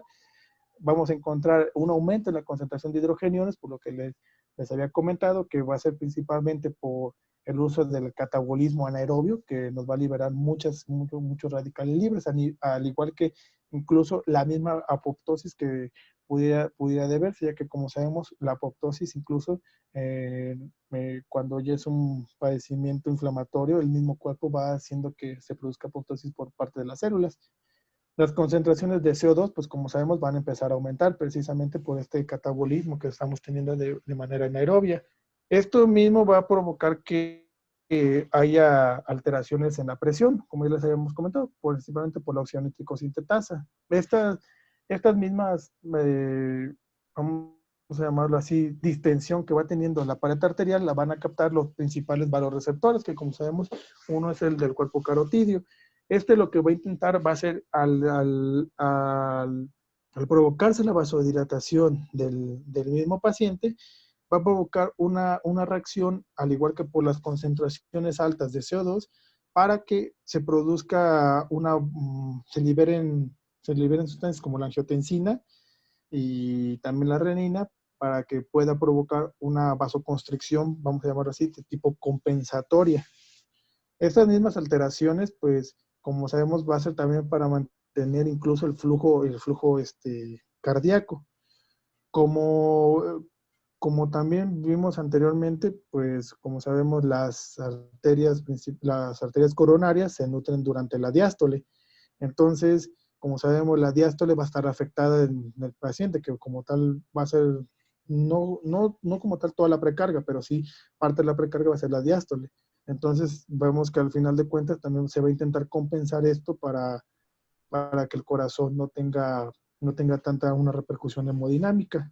Vamos a encontrar un aumento en la concentración de hidrogeniones, por lo que les había comentado, que va a ser principalmente por el uso del catabolismo anaerobio, que nos va a liberar muchos radicales libres, al igual que incluso la misma apoptosis que pudiera deberse, ya que como sabemos, la apoptosis incluso cuando ya es un padecimiento inflamatorio, el mismo cuerpo va haciendo que se produzca apoptosis por parte de las células. Las concentraciones de CO2, pues como sabemos, van a empezar a aumentar precisamente por este catabolismo que estamos teniendo de manera anaerobia. Esto mismo va a provocar que haya alteraciones en la presión, como ya les habíamos comentado, principalmente por la óxido nítrico sintetasa. Estas mismas, vamos a llamarlo así, distensión que va teniendo la pared arterial, la van a captar los principales vasoreceptores, que como sabemos, uno es el del cuerpo carotidio. Lo que va a intentar va a ser al provocarse la vasodilatación del mismo paciente, va a provocar una reacción, al igual que por las concentraciones altas de CO2, para que se produzca se liberen sustancias como la angiotensina y también la renina, para que pueda provocar una vasoconstricción, vamos a llamarlo así, de tipo compensatoria. Estas mismas alteraciones, pues, como sabemos, va a ser también para mantener incluso el flujo cardíaco. Como también vimos anteriormente, pues, como sabemos, las arterias coronarias se nutren durante la diástole. Entonces, como sabemos, la diástole va a estar afectada en el paciente, que como tal va a ser, no como tal toda la precarga, pero sí parte de la precarga va a ser la diástole. Entonces, vemos que al final de cuentas también se va a intentar compensar esto para que el corazón no tenga tanta una repercusión hemodinámica.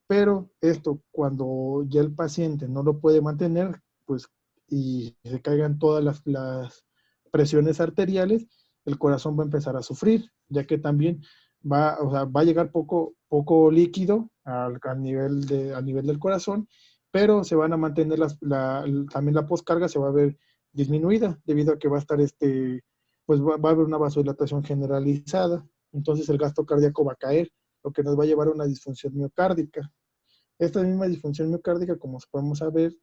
Pero esto, cuando ya el paciente no lo puede mantener, pues, y se caigan todas las presiones arteriales, el corazón va a empezar a sufrir, ya que también va a llegar poco líquido a nivel del corazón, pero se van a mantener también la poscarga se va a ver disminuida, debido a que va a estar pues va a haber una vasodilatación generalizada, entonces el gasto cardíaco va a caer, lo que nos va a llevar a una disfunción miocárdica. Esta misma disfunción miocárdica, como podemos saber,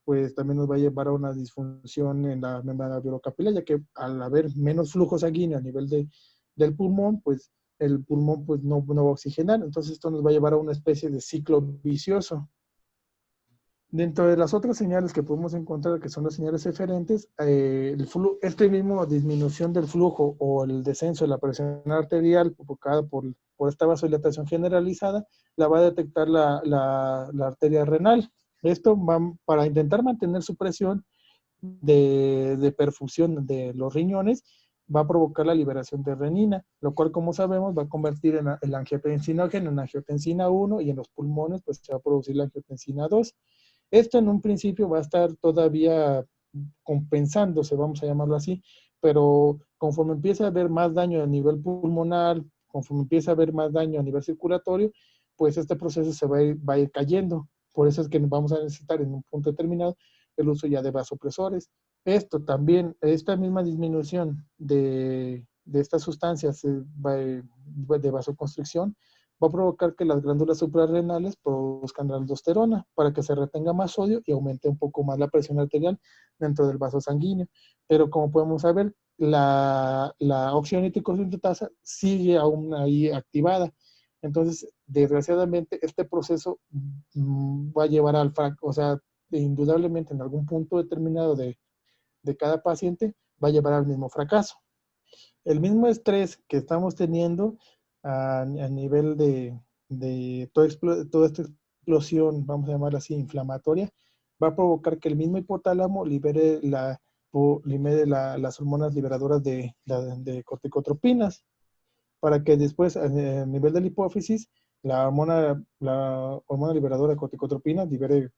pues también nos va a llevar a una disfunción en la membrana alveolo-capilar, ya que al haber menos flujo sanguíneo a nivel del pulmón, pues el pulmón pues no va a oxigenar, entonces esto nos va a llevar a una especie de ciclo vicioso. Dentro de las otras señales que podemos encontrar, que son las señales eferentes, mismo disminución del flujo o el descenso de la presión arterial provocada por esta vasodilatación generalizada, la va a detectar la arteria renal. Esto va para intentar mantener su presión de perfusión de los riñones, va a provocar la liberación de renina, lo cual, como sabemos, va a convertir el angiotensinógeno en angiotensina 1 y en los pulmones pues se va a producir la angiotensina 2. Esto en un principio va a estar todavía compensándose, vamos a llamarlo así, pero conforme empieza a haber más daño a nivel pulmonar, conforme empieza a haber más daño a nivel circulatorio, pues este proceso va a ir cayendo. Por eso es que vamos a necesitar en un punto determinado el uso ya de vasopresores. Esto también, esta misma disminución de estas sustancias de vasoconstricción, va a provocar que las glándulas suprarrenales produzcan aldosterona para que se retenga más sodio y aumente un poco más la presión arterial dentro del vaso sanguíneo. Pero como podemos saber, la oxígeno-nitroglicerolasa sigue aún ahí activada. Entonces, desgraciadamente, este proceso va a llevar al fracaso, o sea, indudablemente en algún punto determinado de cada paciente va a llevar al mismo fracaso. El mismo estrés que estamos teniendo a nivel de toda esta explosión, vamos a llamarla así, inflamatoria, va a provocar que el mismo hipotálamo libere las hormonas liberadoras de corticotropinas, para que después, a nivel de la hipófisis, la hormona liberadora de corticotropinas libere,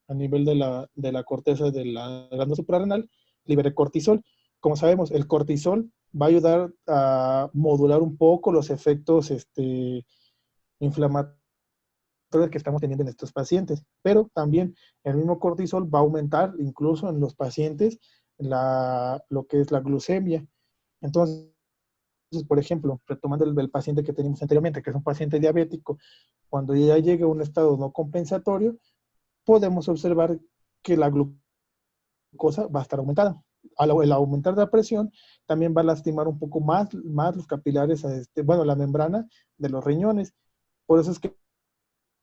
a nivel de la corteza de la glándula suprarrenal, libere cortisol. Como sabemos, el cortisol va a ayudar a modular un poco los efectos inflamatorios que estamos teniendo en estos pacientes, pero también el mismo cortisol va a aumentar incluso en los pacientes lo que es la glucemia. Entonces, por ejemplo, retomando el paciente que teníamos anteriormente, que es un paciente diabético, cuando ya llegue a un estado no compensatorio, podemos observar que la glucosa va a estar aumentada. Al aumentar la presión, también va a lastimar un poco más los capilares, la membrana de los riñones. Por eso es que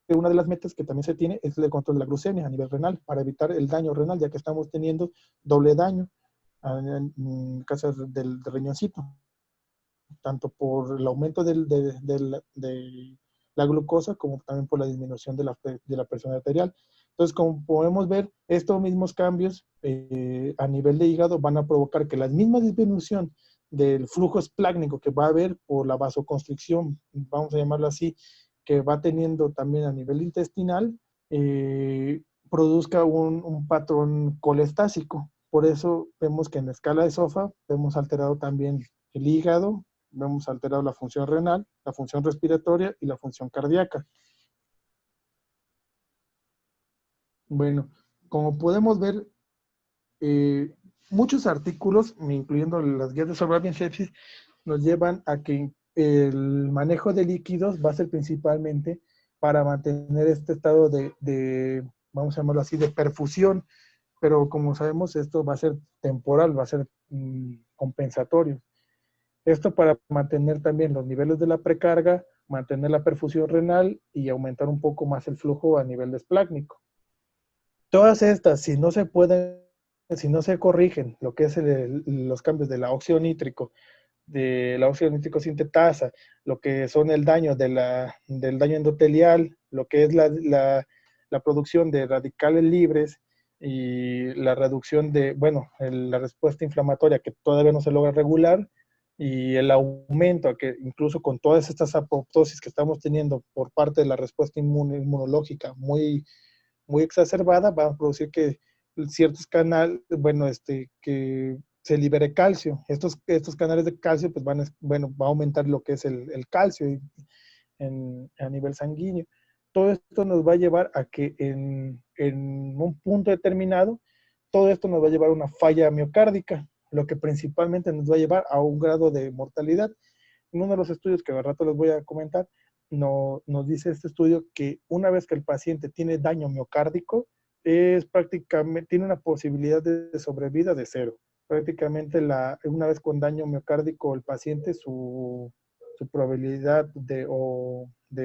una de las metas que también se tiene es el control de la glucemia a nivel renal, para evitar el daño renal, ya que estamos teniendo doble daño en caso del riñoncito, tanto por el aumento de la glucosa como también por la disminución de la presión arterial. Entonces, como podemos ver, estos mismos cambios a nivel de hígado van a provocar que la misma disminución del flujo esplácnico que va a haber por la vasoconstricción, vamos a llamarlo así, que va teniendo también a nivel intestinal, produzca un patrón colestásico. Por eso vemos que en la escala de SOFA vemos alterado también el hígado, vemos alterado la función renal, la función respiratoria y la función cardíaca. Bueno, como podemos ver, muchos artículos, incluyendo las guías de Surviving Sepsis, nos llevan a que el manejo de líquidos va a ser principalmente para mantener este estado vamos a llamarlo así, de perfusión, pero como sabemos esto va a ser temporal, va a ser compensatorio. Esto para mantener también los niveles de la precarga, mantener la perfusión renal y aumentar un poco más el flujo a nivel desplácnico. Todas estas, si no se pueden, si no se corrigen lo que es los cambios del óxido nítrico sintetasa, lo que son el daño del daño endotelial, lo que es la producción de radicales libres y la reducción la respuesta inflamatoria que todavía no se logra regular, y el aumento a que incluso con todas estas apoptosis que estamos teniendo por parte de la respuesta inmunológica muy exacerbada, va a producir que ciertos canales, que se libere calcio. Estos canales de calcio, pues va a aumentar lo que es el calcio a nivel sanguíneo. Todo esto nos va a llevar a que en un punto determinado, todo esto nos va a llevar a una falla miocárdica, lo que principalmente nos va a llevar a un grado de mortalidad. En uno de los estudios que al rato les voy a comentar, nos dice este estudio que una vez que el paciente tiene daño miocárdico, tiene una posibilidad de sobrevida de 0. Prácticamente una vez con daño miocárdico el paciente, su probabilidad de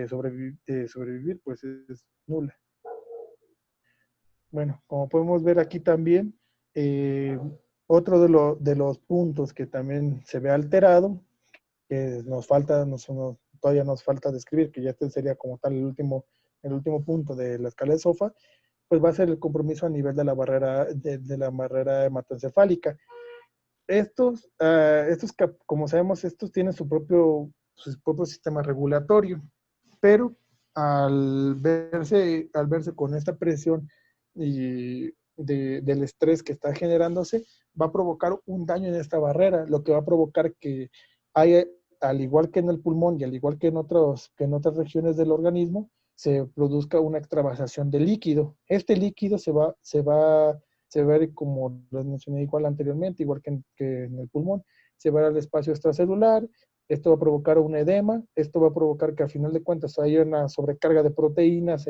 sobrevivir pues es nula. Bueno, como podemos ver aquí también, otro de los puntos que también se ve alterado, que todavía nos falta describir, que ya este sería como tal el último punto de la escala de SOFA, pues va a ser el compromiso a nivel de la barrera hematoencefálica. Como sabemos, estos tienen su propio sistema regulatorio, pero al verse con esta presión y del estrés que está generándose, va a provocar un daño en esta barrera, lo que va a provocar que haya, al igual que en el pulmón y al igual que en otras regiones del organismo, se produzca una extravasación de líquido. Este líquido se va a ver, como lo mencioné igual anteriormente, igual que en el pulmón, se va al espacio extracelular. Esto va a provocar un edema, esto va a provocar que al final de cuentas haya una sobrecarga de proteínas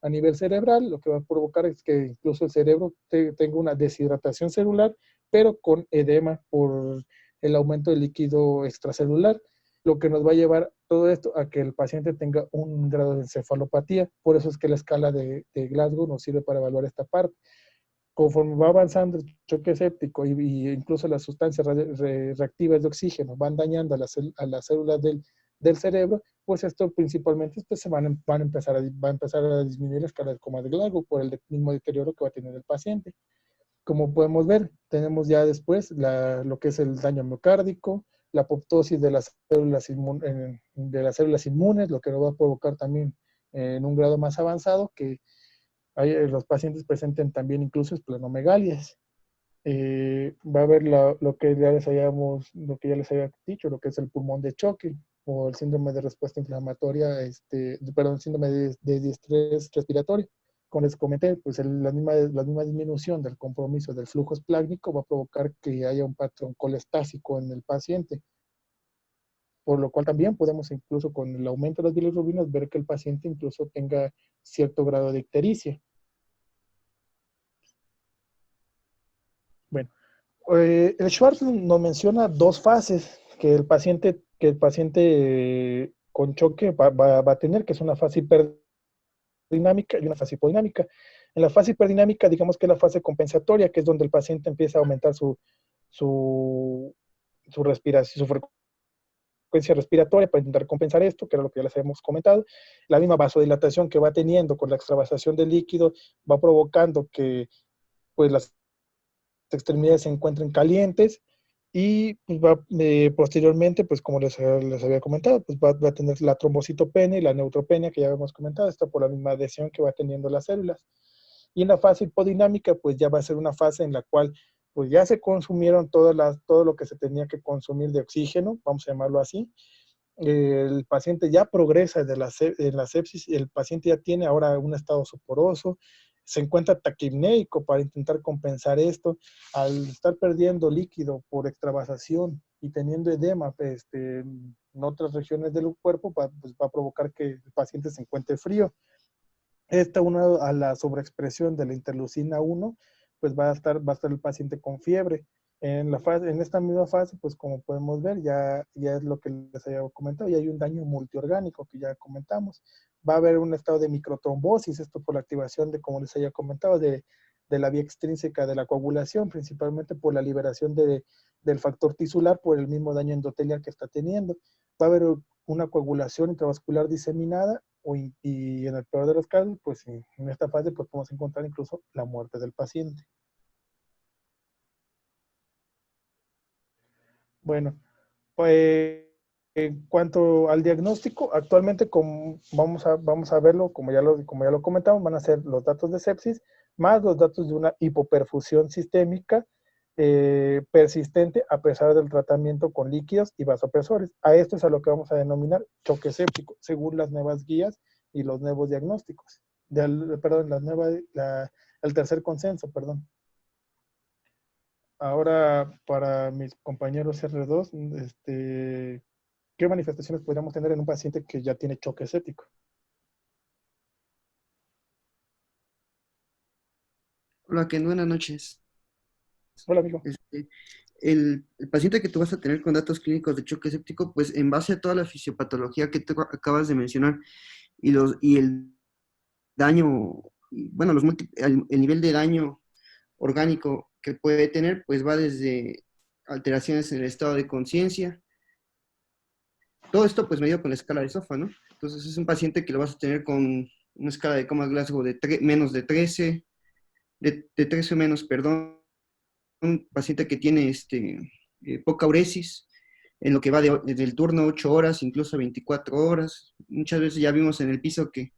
a nivel cerebral, lo que va a provocar es que incluso el cerebro tenga una deshidratación celular, pero con edema por el aumento del líquido extracelular, lo que nos va a llevar todo esto a que el paciente tenga un grado de encefalopatía. Por eso es que la escala de Glasgow nos sirve para evaluar esta parte. Conforme va avanzando el choque séptico y incluso las sustancias reactivas de oxígeno van dañando a las células del cerebro, pues esto principalmente se va a empezar a disminuir la escala de coma de Glasgow por el mismo deterioro que va a tener el paciente. Como podemos ver, tenemos ya después lo que es el daño miocárdico, la apoptosis de las células inmunes, lo que nos va a provocar también en un grado más avanzado que los pacientes presenten también incluso esplenomegalias. Va a haber lo que ya les había dicho, lo que es el pulmón de choque o el síndrome de respuesta inflamatoria, síndrome de distrés respiratorio. Como les comenté, pues la misma disminución del compromiso del flujo esplácnico va a provocar que haya un patrón colestásico en el paciente, por lo cual también podemos incluso con el aumento de las bilirrubinas ver que el paciente incluso tenga cierto grado de ictericia. Bueno, el Schwartz nos menciona 2 fases que el paciente con choque va a tener, que es una fase hiperdinamica y una fase hipodinámica. En la fase hiperdinamica, digamos que es la fase compensatoria, que es donde el paciente empieza a aumentar su respiración, su frecuencia respiratoria para intentar compensar esto, que era lo que ya les habíamos comentado. La misma vasodilatación que va teniendo con la extravasación del líquido va provocando que pues las extremidades se encuentren calientes y pues posteriormente, pues como les había comentado, pues va a tener la trombocitopenia y la neutropenia que ya habíamos comentado, esto por la misma adhesión que va teniendo las células. Y en la fase hipodinámica, pues ya va a ser una fase en la cual pues ya se consumieron todo lo que se tenía que consumir de oxígeno, vamos a llamarlo así. El paciente ya progresa en la sepsis, el paciente ya tiene ahora un estado soporoso, se encuentra taquipnéico para intentar compensar esto. Al estar perdiendo líquido por extravasación y teniendo edema en otras regiones del cuerpo, pues va a provocar que el paciente se encuentre frío. Esta, unado a la sobreexpresión de la interleucina 1, pues va a estar el paciente con fiebre. En esta misma fase, pues como podemos ver, ya es lo que les había comentado, ya hay un daño multiorgánico que ya comentamos. Va a haber un estado de microtrombosis, esto por la activación de, como les había comentado, de la vía extrínseca de la coagulación, principalmente por la liberación del factor tisular por el mismo daño endotelial que está teniendo. Va a haber una coagulación intravascular diseminada y en el peor de los casos, pues en esta fase pues podemos encontrar incluso la muerte del paciente. Bueno, pues en cuanto al diagnóstico, actualmente vamos a verlo, como ya lo comentamos, van a ser los datos de sepsis más los datos de una hipoperfusión sistémica persistente a pesar del tratamiento con líquidos y vasopresores. A esto es a lo que vamos a denominar choque séptico, según las nuevas guías y los nuevos diagnósticos. El tercer consenso, perdón. Ahora, para mis compañeros R2, ¿qué manifestaciones podríamos tener en un paciente que ya tiene choque séptico? Hola, Ken, buenas noches. Hola, amigo. El paciente que tú vas a tener con datos clínicos de choque séptico, pues en base a toda la fisiopatología que tú acabas de mencionar y el daño, bueno, el nivel de daño orgánico que puede tener, pues va desde alteraciones en el estado de conciencia. Todo esto pues medido con la escala de SOFA, ¿no? Entonces es un paciente que lo vas a tener con una escala de Comas-Glasgow de menos de 13, de 13 menos, perdón, un paciente que tiene poca uresis, en lo que va desde el turno 8 horas, incluso 24 horas. Muchas veces ya vimos en el piso que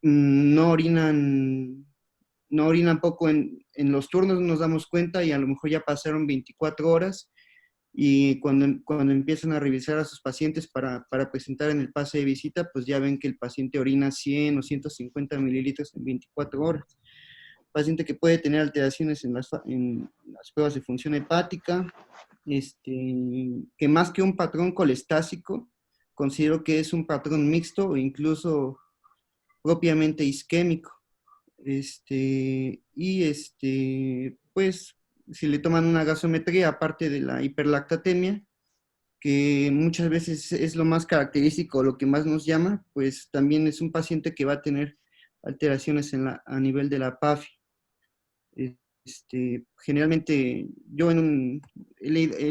no orinan poco en los turnos, nos damos cuenta y a lo mejor ya pasaron 24 horas y cuando empiezan a revisar a sus pacientes para presentar en el pase de visita, pues ya ven que el paciente orina 100 o 150 mililitros en 24 horas. Paciente que puede tener alteraciones en las pruebas de función hepática, que más que un patrón colestásico, considero que es un patrón mixto o incluso propiamente isquémico. Pues, si le toman una gasometría, aparte de la hiperlactatemia, que muchas veces es lo más característico, lo que más nos llama, pues también es un paciente que va a tener alteraciones a nivel de la PAFI. Generalmente yo he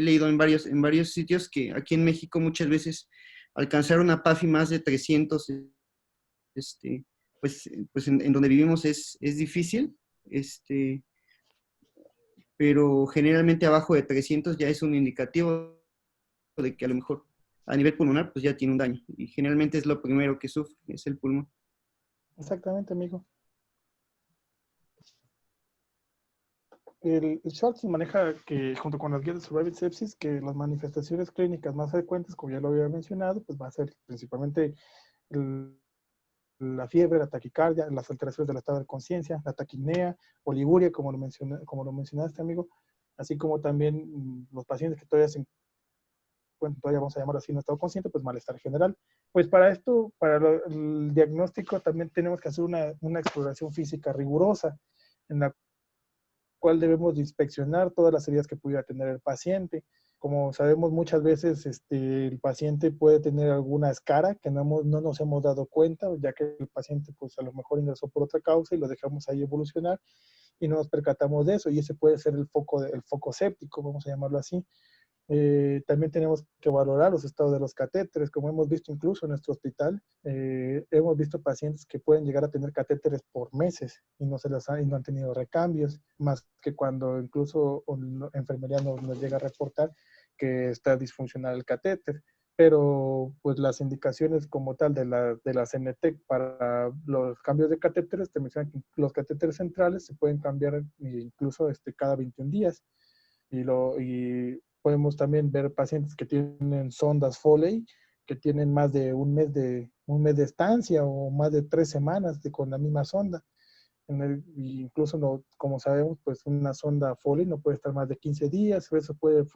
leído en varios sitios que aquí en México muchas veces alcanzar una PAFI más de 300, pues en donde vivimos es difícil, pero generalmente abajo de 300 ya es un indicativo de que a lo mejor a nivel pulmonar pues ya tiene un daño y generalmente es lo primero que sufre, es el pulmón. Exactamente, amigo. El Schwartz maneja que, junto con las guías de Surviving Sepsis, que las manifestaciones clínicas más frecuentes, como ya lo había mencionado, pues va a ser principalmente la fiebre, la taquicardia, las alteraciones del estado de conciencia, la taquipnea, oliguria, como lo mencionaste, amigo, así como también los pacientes que todavía vamos a llamarlo así, no estado consciente, pues malestar general. Pues para esto, el diagnóstico también tenemos que hacer una exploración física rigurosa, en la cual debemos de inspeccionar todas las heridas que pudiera tener el paciente. Como sabemos, muchas veces el paciente puede tener alguna escara que no nos hemos dado cuenta, ya que el paciente pues a lo mejor ingresó por otra causa y lo dejamos ahí evolucionar y no nos percatamos de eso, y ese puede ser el foco séptico, vamos a llamarlo así. También tenemos que valorar los estados de los catéteres, como hemos visto incluso en nuestro hospital. Hemos visto pacientes que pueden llegar a tener catéteres por meses y no han tenido recambios, más que cuando incluso enfermería nos llega a reportar que está disfuncional el catéter. Pero pues las indicaciones como tal de la CNTEC para los cambios de catéteres te mencionan que los catéteres centrales se pueden cambiar incluso cada 21 días. Y podemos también ver pacientes que tienen sondas Foley que tienen más de un mes de estancia o más de 3 semanas con la misma sonda. Incluso, no, como sabemos, pues una sonda Foley no puede estar más de 15 días, eso puede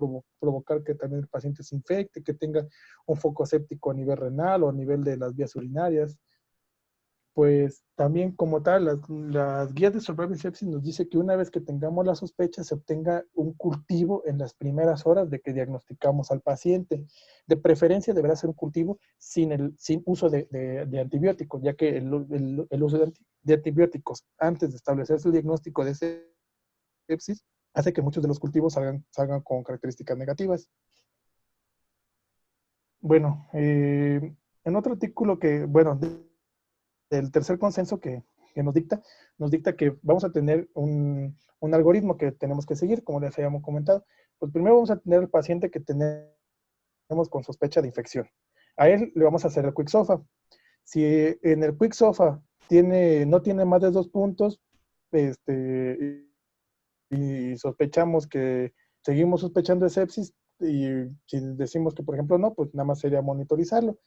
provocar que también el paciente se infecte, que tenga un foco séptico a nivel renal o a nivel de las vías urinarias. Pues también como tal, las guías de Surviving Sepsis nos dice que una vez que tengamos la sospecha, se obtenga un cultivo en las primeras horas de que diagnosticamos al paciente. De preferencia deberá ser un cultivo sin uso de antibióticos, ya que el uso de antibióticos antes de establecerse el diagnóstico de sepsis hace que muchos de los cultivos salgan con características negativas. Bueno, en otro artículo que, bueno, el tercer consenso que nos dicta que vamos a tener un algoritmo que tenemos que seguir, como les habíamos comentado. Pues primero vamos a tener al paciente que tenemos con sospecha de infección. A él le vamos a hacer el Quick SOFA. Si en el Quick SOFA no tiene más de 2 puntos, y seguimos sospechando de sepsis, y si decimos que, por ejemplo, no, pues nada más sería monitorizarlo.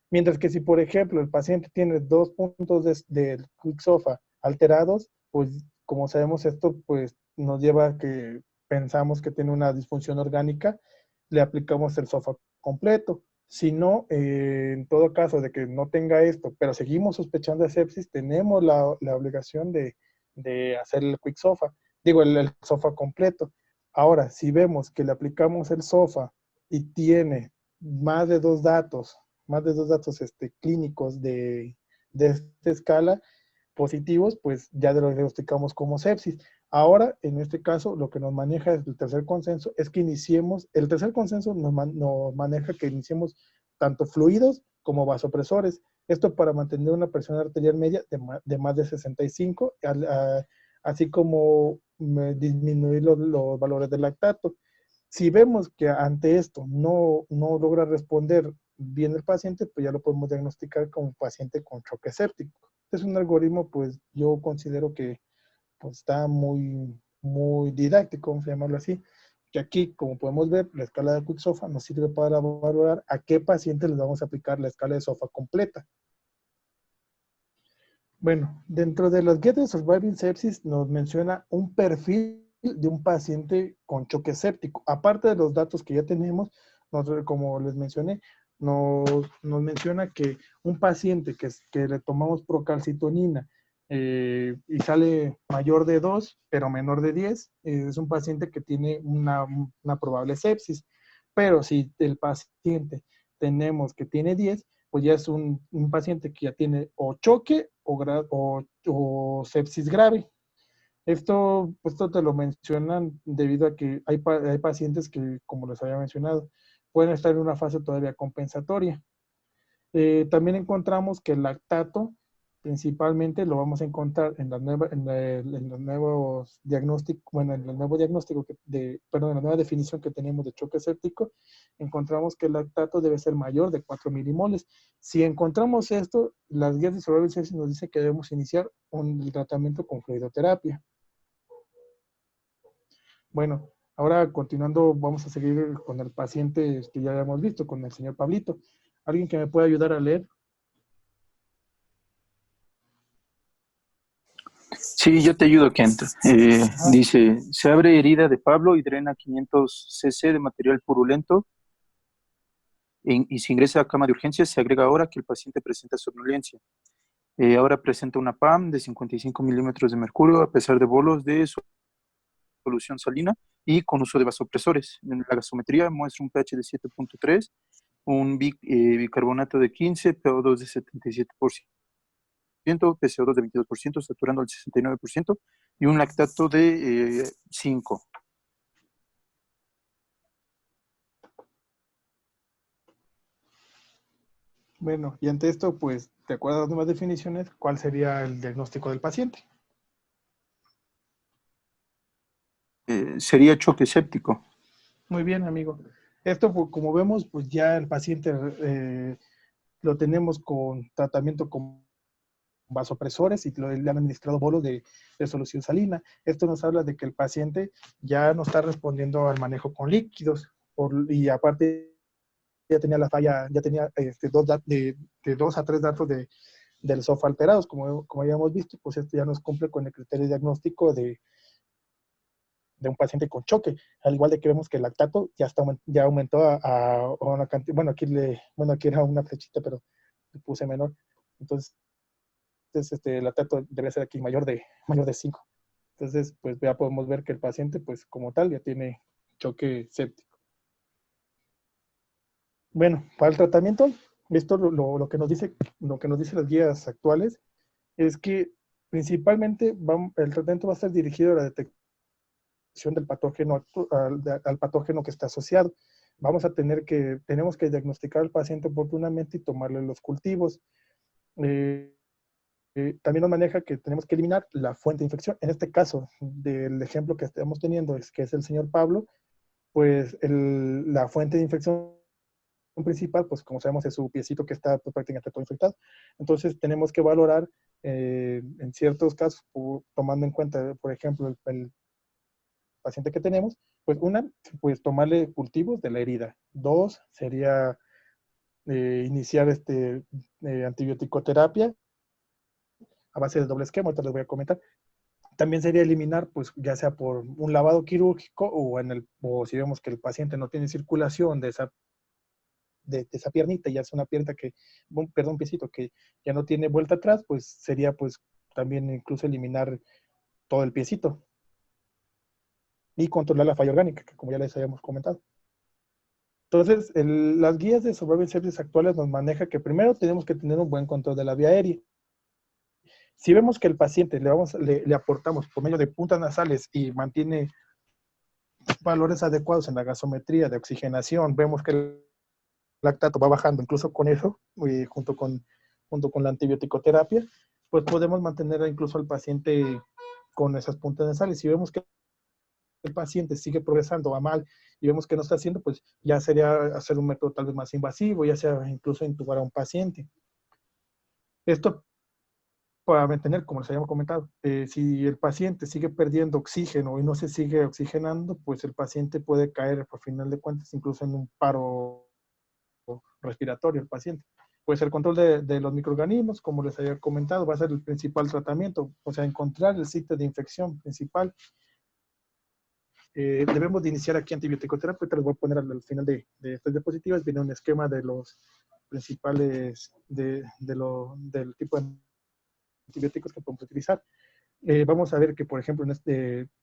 Mientras que si, por ejemplo, el paciente tiene 2 puntos del Quick SOFA alterados, pues como sabemos esto, pues nos lleva a que pensamos que tiene una disfunción orgánica, le aplicamos el SOFA completo. Si no, en todo caso de que no tenga esto, pero seguimos sospechando de sepsis, tenemos la obligación de hacer el Quick SOFA, el SOFA completo. Ahora, si vemos que le aplicamos el SOFA y tiene más de dos datos clínicos de esta escala positivos, pues ya lo diagnosticamos como sepsis. Ahora, en este caso, lo que nos maneja es el tercer consenso, es que el tercer consenso nos maneja que iniciemos tanto fluidos como vasopresores. Esto para mantener una presión arterial media de más de 65, así como disminuir los valores del lactato. Si vemos que ante esto no logra responder bien el paciente, pues ya lo podemos diagnosticar como paciente con choque séptico. Es un algoritmo, pues yo considero que pues, está muy, muy didáctico, vamos a llamarlo así, que aquí, como podemos ver, la escala de Quick SOFA nos sirve para valorar a qué paciente les vamos a aplicar la escala de SOFA completa. Bueno, dentro de las guías de Surviving Sepsis nos menciona un perfil de un paciente con choque séptico. Aparte de los datos que ya tenemos, como les mencioné, nos menciona que un paciente que le tomamos procalcitonina y sale mayor de 2, pero menor de 10, es un paciente que tiene una probable sepsis. Pero si el paciente tenemos que tiene 10, pues ya es un paciente que ya tiene o choque o sepsis grave. Esto te lo mencionan debido a que hay pacientes que, como les había mencionado, pueden estar en una fase todavía compensatoria. También encontramos que el lactato, principalmente, lo vamos a encontrar en la nueva definición que tenemos de choque séptico. Encontramos que el lactato debe ser mayor de 4 milimoles. Si encontramos esto, las guías de Surviving Sepsis nos dicen que debemos iniciar un tratamiento con fluidoterapia. Bueno, ahora continuando, vamos a seguir con el paciente que ya habíamos visto, con el señor Pablito. ¿Alguien que me pueda ayudar a leer? Sí, yo te ayudo, Kent. Dice, se abre herida de Pablo y drena 500 cc de material purulento y se ingresa a cama de urgencias. Se agrega ahora que el paciente presenta somnolencia. Ahora presenta una PAM de 55 milímetros de mercurio a pesar de bolos de solución salina y con uso de vasopresores. En la gasometría muestra un pH de 7.3, un bicarbonato de 15, PO2 de 77%, PCO2 de 22%, saturando al 69% y un lactato de 5. Bueno, y ante esto, pues, de acuerdo a las nuevas definiciones, ¿cuál sería el diagnóstico del paciente? Sería choque séptico. Muy bien, amigo. Esto, pues, como vemos, pues ya el paciente lo tenemos con tratamiento con vasopresores y le han administrado bolos de solución salina. Esto nos habla de que el paciente ya no está respondiendo al manejo con líquidos y aparte ya tenía la falla, ya tenía de 2 a 3 datos del SOFA alterados, como habíamos visto, pues esto ya nos cumple con el criterio diagnóstico de un paciente con choque, al igual de que vemos que el lactato ya aumentó a una cantidad, aquí era una flechita, pero le puse menor, entonces el lactato debe ser aquí mayor de 5. Entonces, pues ya podemos ver que el paciente, pues como tal, ya tiene choque séptico. Bueno, para el tratamiento, esto lo que nos dice las guías actuales es que principalmente el tratamiento va a estar dirigido a la detección del patógeno, al patógeno que está asociado. Tenemos que diagnosticar al paciente oportunamente y tomarle los cultivos. También nos maneja que tenemos que eliminar la fuente de infección. En este caso, del ejemplo que estamos teniendo, que es el señor Pablo, pues la fuente de infección principal, pues como sabemos, es su piecito que está pues, prácticamente todo infectado. Entonces tenemos que valorar en ciertos casos, tomando en cuenta, por ejemplo, el paciente que tenemos, pues tomarle cultivos de la herida. 2, sería iniciar antibiótico-terapia a base de doble esquema, ahorita les voy a comentar. También sería eliminar, pues ya sea por un lavado quirúrgico o si vemos que el paciente no tiene circulación de esa piernita, ya es una pierna un piecito que ya no tiene vuelta atrás, pues sería pues también incluso eliminar todo el piecito y controlar la falla orgánica, que como ya les habíamos comentado. Entonces, las guías de Survival Sepsis actuales nos maneja que primero tenemos que tener un buen control de la vía aérea. Si vemos que el paciente le aportamos por medio de puntas nasales y mantiene valores adecuados en la gasometría de oxigenación, vemos que el lactato va bajando, incluso con eso, junto con la antibiótico-terapia, pues podemos mantener incluso al paciente con esas puntas nasales. Si vemos que el paciente sigue progresando a mal y vemos que no está haciendo, pues ya sería hacer un método tal vez más invasivo, ya sea incluso intubar a un paciente. Esto para mantener, como les habíamos comentado, si el paciente sigue perdiendo oxígeno y no se sigue oxigenando, pues el paciente puede caer, por final de cuentas, incluso en un paro respiratorio el paciente. Pues el control de los microorganismos, como les había comentado, va a ser el principal tratamiento, o sea, encontrar el sitio de infección principal. Debemos de iniciar aquí antibiótico-terapia, les voy a poner al final de estas diapositivas, viene un esquema de los principales, del tipo de antibióticos que podemos utilizar. Vamos a ver que, por ejemplo,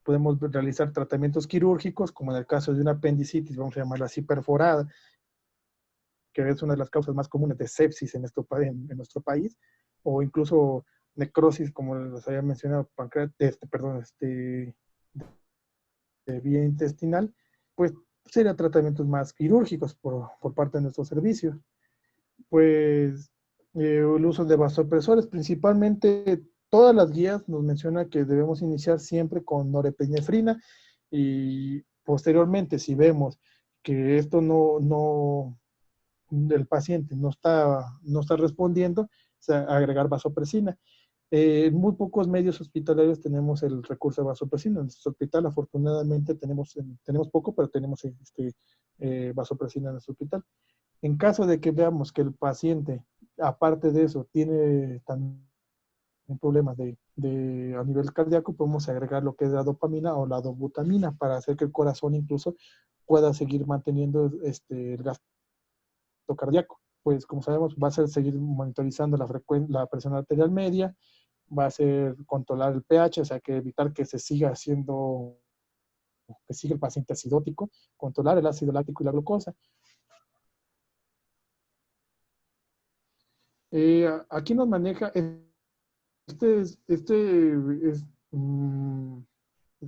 podemos realizar tratamientos quirúrgicos, como en el caso de una apendicitis, vamos a llamarla así, perforada, que es una de las causas más comunes de sepsis en nuestro país, o incluso necrosis, como les había mencionado, de vía intestinal, pues serían tratamientos más quirúrgicos por parte de nuestro servicio. Pues el uso de vasopresores, principalmente todas las guías nos mencionan que debemos iniciar siempre con norepinefrina y posteriormente si vemos que esto el paciente no está respondiendo, o sea, agregar vasopresina. En muy pocos medios hospitalarios tenemos el recurso de vasopresina. En nuestro hospital, afortunadamente, tenemos poco, pero tenemos vasopresina en nuestro hospital. En caso de que veamos que el paciente, aparte de eso, tiene también problemas a nivel cardíaco, podemos agregar lo que es la dopamina o la dobutamina para hacer que el corazón incluso pueda seguir manteniendo el gasto cardíaco. Pues como sabemos, va a ser seguir monitorizando la presión arterial media, va a ser controlar el pH, o sea, que evitar que siga el paciente acidótico, controlar el ácido láctico y la glucosa. Aquí nos maneja,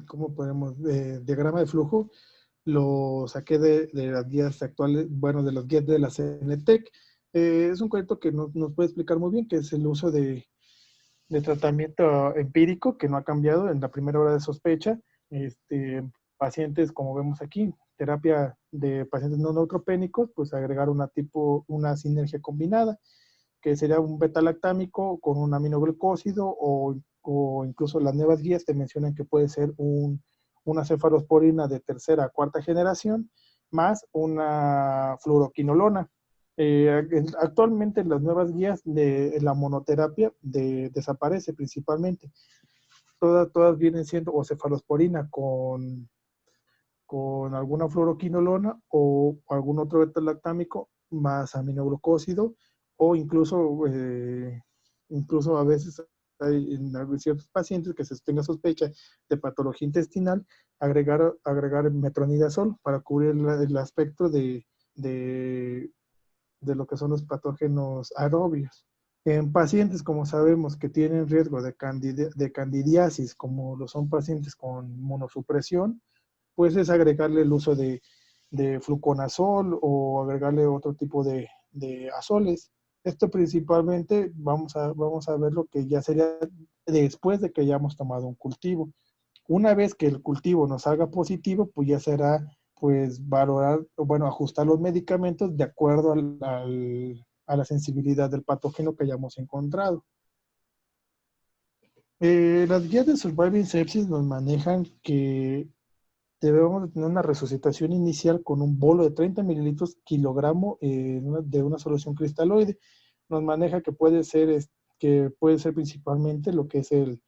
¿cómo podemos? Diagrama de flujo, lo saqué de las guías actuales, bueno, de las guías de la CNTEC. Es un concepto que nos puede explicar muy bien, que es el uso de tratamiento empírico, que no ha cambiado en la primera hora de sospecha. Pacientes, como vemos aquí, terapia de pacientes no neutropénicos, pues agregar una sinergia combinada, que sería un beta-lactámico con un aminoglucósido o incluso las nuevas guías te mencionan que puede ser una cefalosporina de tercera a cuarta generación más una fluoroquinolona. Actualmente en las nuevas guías de la monoterapia desaparece principalmente. Todas vienen siendo o cefalosporina con alguna fluoroquinolona o algún otro beta-lactámico más aminoglucósido, o incluso a veces hay en ciertos pacientes que se tenga sospecha de patología intestinal, agregar metronidazol para cubrir el aspecto de lo que son los patógenos aerobios. En pacientes, como sabemos, que tienen riesgo de candidiasis, como lo son pacientes con inmunosupresión, pues es agregarle el uso de fluconazol o agregarle otro tipo de azoles. Esto principalmente vamos a ver lo que ya sería después de que hayamos tomado un cultivo. Una vez que el cultivo nos salga positivo, pues ya será pues valorar, bueno, ajustar los medicamentos de acuerdo a la sensibilidad del patógeno que hayamos encontrado. Las guías de Surviving Sepsis nos manejan que debemos de tener una resucitación inicial con un bolo de 30 mililitros kilogramo de una solución cristaloide. Nos maneja que puede ser principalmente lo que es el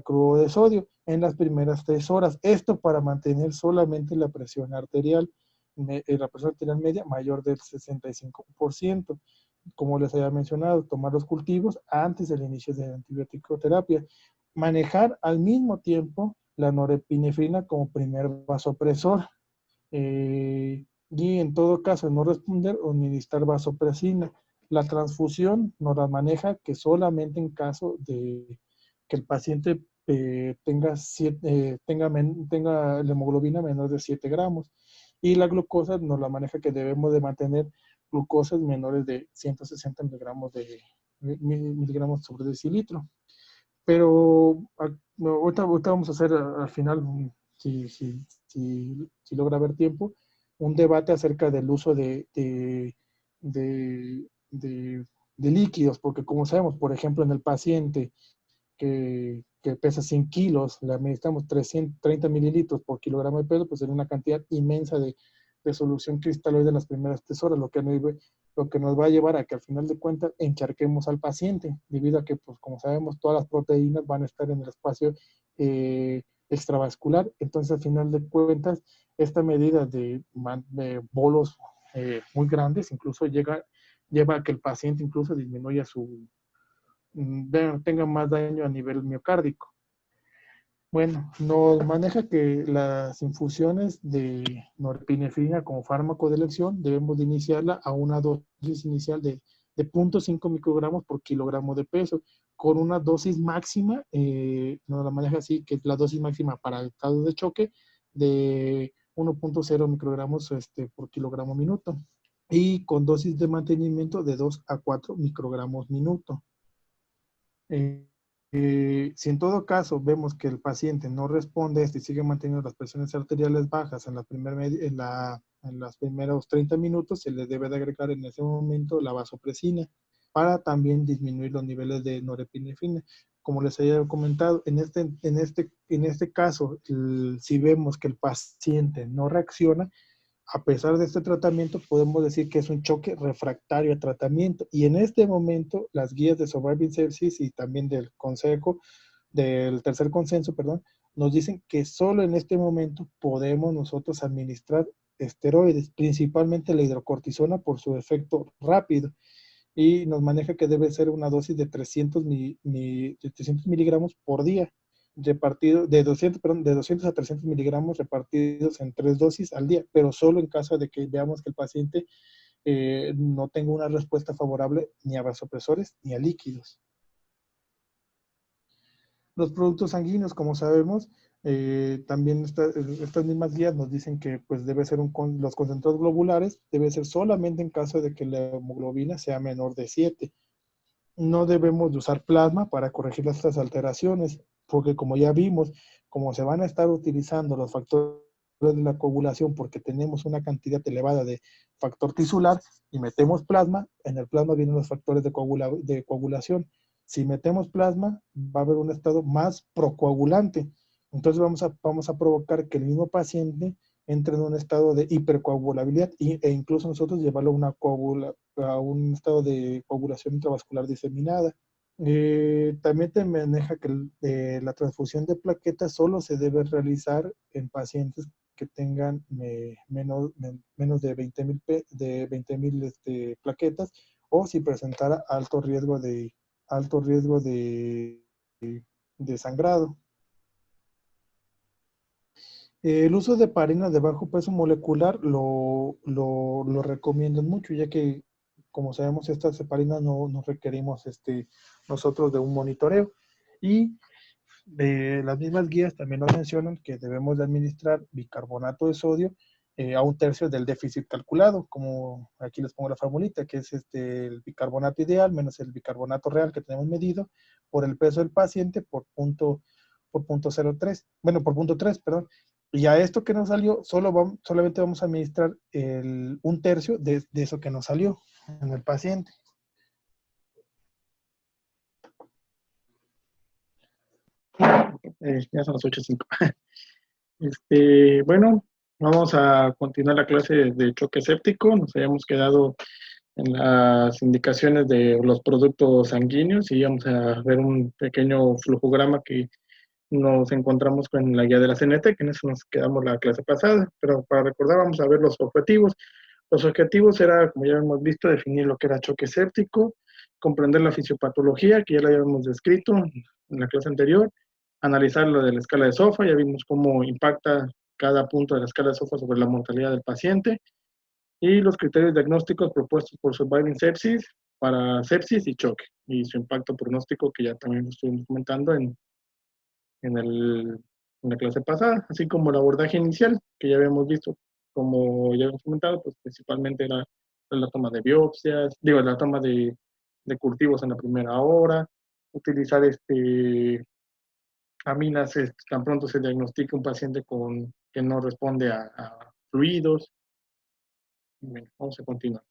cloruro de sodio en las primeras 3 horas. Esto para mantener solamente la presión arterial media mayor del 65%. Como les había mencionado, tomar los cultivos antes del inicio de la antibiótico-terapia. Manejar al mismo tiempo la norepinefrina como primer vasopresor. Y en todo caso no responder o administrar vasopresina. La transfusión nos la maneja que solamente en caso de que el paciente tenga la hemoglobina menor de 7 gramos. Y la glucosa nos la maneja que debemos de mantener glucosas menores de 160 miligramos sobre decilitro. Pero ahorita vamos a hacer al final, si logra haber tiempo, un debate acerca del uso de líquidos, porque como sabemos, por ejemplo, en el paciente que pesa 100 kilos, le administramos 330 mililitros por kilogramo de peso, pues sería una cantidad inmensa de solución cristaloide en las primeras 3 horas, lo que nos va a llevar a que al final de cuentas encharquemos al paciente, debido a que, pues como sabemos, todas las proteínas van a estar en el espacio extravascular. Entonces, al final de cuentas, esta medida de bolos muy grandes incluso lleva a que el paciente incluso disminuya tenga más daño a nivel miocárdico. Bueno, nos maneja que las infusiones de norepinefrina como fármaco de elección debemos de iniciarla a una dosis inicial de 0.5 microgramos por kilogramo de peso, con una dosis máxima, nos la maneja así, que es la dosis máxima para el estado de choque de 1.0 microgramos por kilogramo minuto, y con dosis de mantenimiento de 2 a 4 microgramos minuto. Si en todo caso vemos que el paciente no responde a esto y sigue manteniendo las presiones arteriales bajas en los primeros 30 minutos, se le debe de agregar en ese momento la vasopresina para también disminuir los niveles de norepinefrina. Como les había comentado, en este caso, si vemos que el paciente no reacciona, a pesar de este tratamiento, podemos decir que es un choque refractario a tratamiento. Y en este momento, las guías de Surviving Sepsis y también del tercer consenso, nos dicen que solo en este momento podemos nosotros administrar esteroides, principalmente la hidrocortisona por su efecto rápido. Y nos maneja que debe ser una dosis de 300 miligramos por día, repartido de 200 a 300 miligramos repartidos en 3 dosis al día, pero solo en caso de que veamos que el paciente no tenga una respuesta favorable ni a vasopresores ni a líquidos. Los productos sanguíneos, como sabemos, también estas mismas guías nos dicen que pues debe ser los concentrados globulares, debe ser solamente en caso de que la hemoglobina sea menor de 7. No debemos de usar plasma para corregir estas alteraciones, porque como ya vimos, como se van a estar utilizando los factores de la coagulación porque tenemos una cantidad elevada de factor tisular y metemos plasma, en el plasma vienen los factores de coagulación. Si metemos plasma, va a haber un estado más procoagulante. Entonces vamos a provocar que el mismo paciente entre en un estado de hipercoagulabilidad e incluso nosotros llevarlo a un estado de coagulación intravascular diseminada. También te maneja que la transfusión de plaquetas solo se debe realizar en pacientes que tengan menos de 20,000 plaquetas, o si presentara alto riesgo de sangrado. El uso de heparina de bajo peso molecular lo recomiendan mucho, ya que, como sabemos, estas heparinas no requerimos nosotros de un monitoreo. Y las mismas guías también nos mencionan que debemos de administrar bicarbonato de sodio a 1/3 del déficit calculado, como aquí les pongo la formulita, que es el bicarbonato ideal menos el bicarbonato real que tenemos medido por el peso del paciente por punto 0,3, bueno, por punto 3, perdón. Y a esto que nos salió, solamente vamos a administrar 1/3 de eso que nos salió en el paciente. Ya son las 8:05. Bueno, vamos a continuar la clase de choque séptico. Nos habíamos quedado en las indicaciones de los productos sanguíneos y vamos a ver un pequeño flujograma que nos encontramos con la guía de la CNT, que en eso nos quedamos la clase pasada, pero para recordar vamos a ver los objetivos. Los objetivos era, como ya hemos visto, definir lo que era choque séptico, comprender la fisiopatología, que ya la habíamos descrito en la clase anterior, analizar lo de la escala de SOFA, ya vimos cómo impacta cada punto de la escala de SOFA sobre la mortalidad del paciente, y los criterios diagnósticos propuestos por Surviving Sepsis para sepsis y choque, y su impacto pronóstico, que ya también lo estuvimos comentando en la clase pasada, así como el abordaje inicial, que ya habíamos visto, como ya hemos comentado, pues principalmente era la toma de biopsias, la toma de cultivos en la primera hora, utilizar aminas tan pronto se diagnostica un paciente que no responde a fluidos. Bueno, vamos a continuar.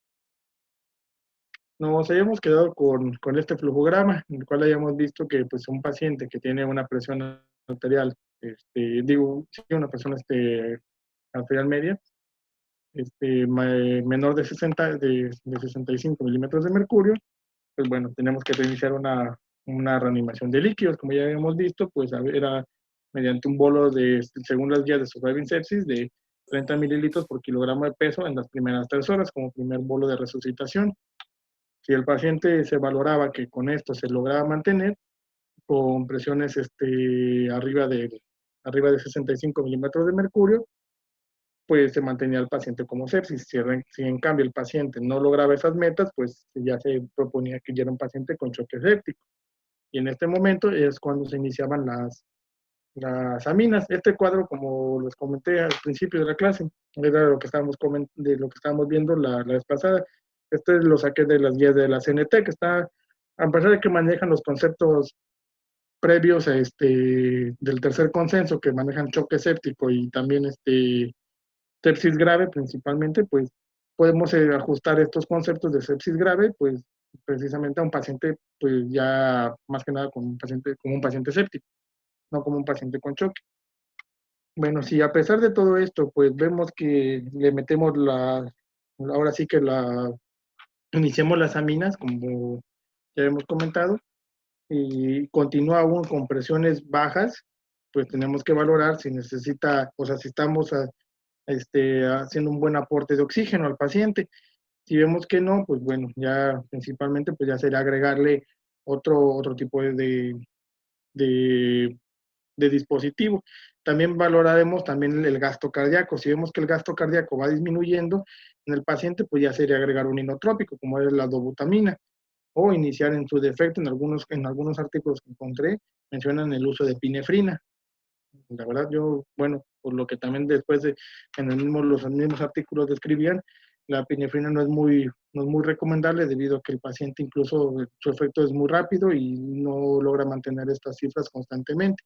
Nos habíamos quedado con este flujograma, en el cual habíamos visto que pues un paciente que tiene una presión arterial, una presión arterial media, menor de 65 milímetros de mercurio, pues bueno, tenemos que reiniciar una reanimación de líquidos, como ya habíamos visto, pues era mediante un bolo según las guías de Surviving Sepsis, de 30 mililitros por kilogramo de peso en las primeras 3 horas, como primer bolo de resucitación. Si el paciente se valoraba que con esto se lograba mantener con presiones arriba de 65 milímetros de mercurio, pues se mantenía el paciente como sepsis. Si en cambio el paciente no lograba esas metas, pues ya se proponía que ya era un paciente con choque séptico. Y en este momento es cuando se iniciaban las aminas. Este cuadro, como les comenté al principio de la clase, era lo que estábamos viendo la vez pasada. Lo saqué de las guías de la CNT, que está, a pesar de que manejan los conceptos previos del tercer consenso, que manejan choque séptico y también sepsis grave principalmente, pues podemos ajustar estos conceptos de sepsis grave, pues precisamente a un paciente, pues ya más que nada como un paciente séptico, no como un paciente con choque. Bueno, si a pesar de todo esto, pues vemos que le metemos ahora sí que iniciemos las aminas, como ya hemos comentado, y continúa aún con presiones bajas, pues tenemos que valorar si necesita, o sea, si estamos haciendo un buen aporte de oxígeno al paciente. Si vemos que no, pues bueno, ya principalmente pues ya será agregarle otro tipo de dispositivo. También valoraremos también el gasto cardíaco. Si vemos que el gasto cardíaco va disminuyendo en el paciente, pues ya sería agregar un inotrópico, como es la dobutamina, o iniciar en su defecto, en algunos artículos que encontré, mencionan el uso de epinefrina. La verdad, yo, bueno, por lo que también después los mismos artículos describían, la epinefrina no es muy recomendable debido a que el paciente incluso su efecto es muy rápido y no logra mantener estas cifras constantemente.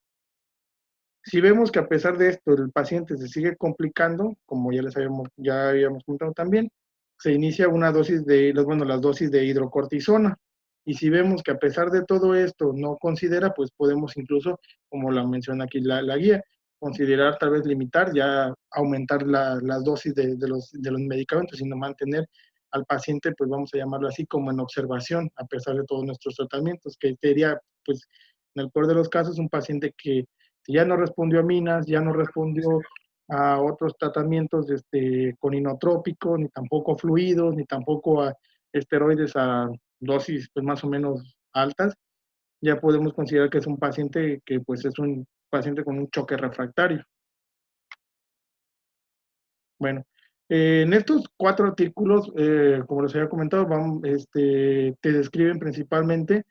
Si vemos que a pesar de esto el paciente se sigue complicando, como ya habíamos comentado también, se inicia las dosis de hidrocortisona. Y si vemos que a pesar de todo esto no considera, pues podemos incluso, como la menciona aquí la guía, considerar tal vez limitar, ya aumentar las dosis de los medicamentos, sino mantener al paciente, pues vamos a llamarlo así, como en observación, a pesar de todos nuestros tratamientos, que sería, pues, en el peor de los casos, un paciente que ya no respondió a minas, ya no respondió a otros tratamientos con inotrópicos, ni tampoco fluidos, ni tampoco a esteroides a dosis pues, más o menos altas, ya podemos considerar que es un paciente que pues es un paciente con un choque refractario. Bueno, en estos 4 artículos, como les había comentado, te describen principalmente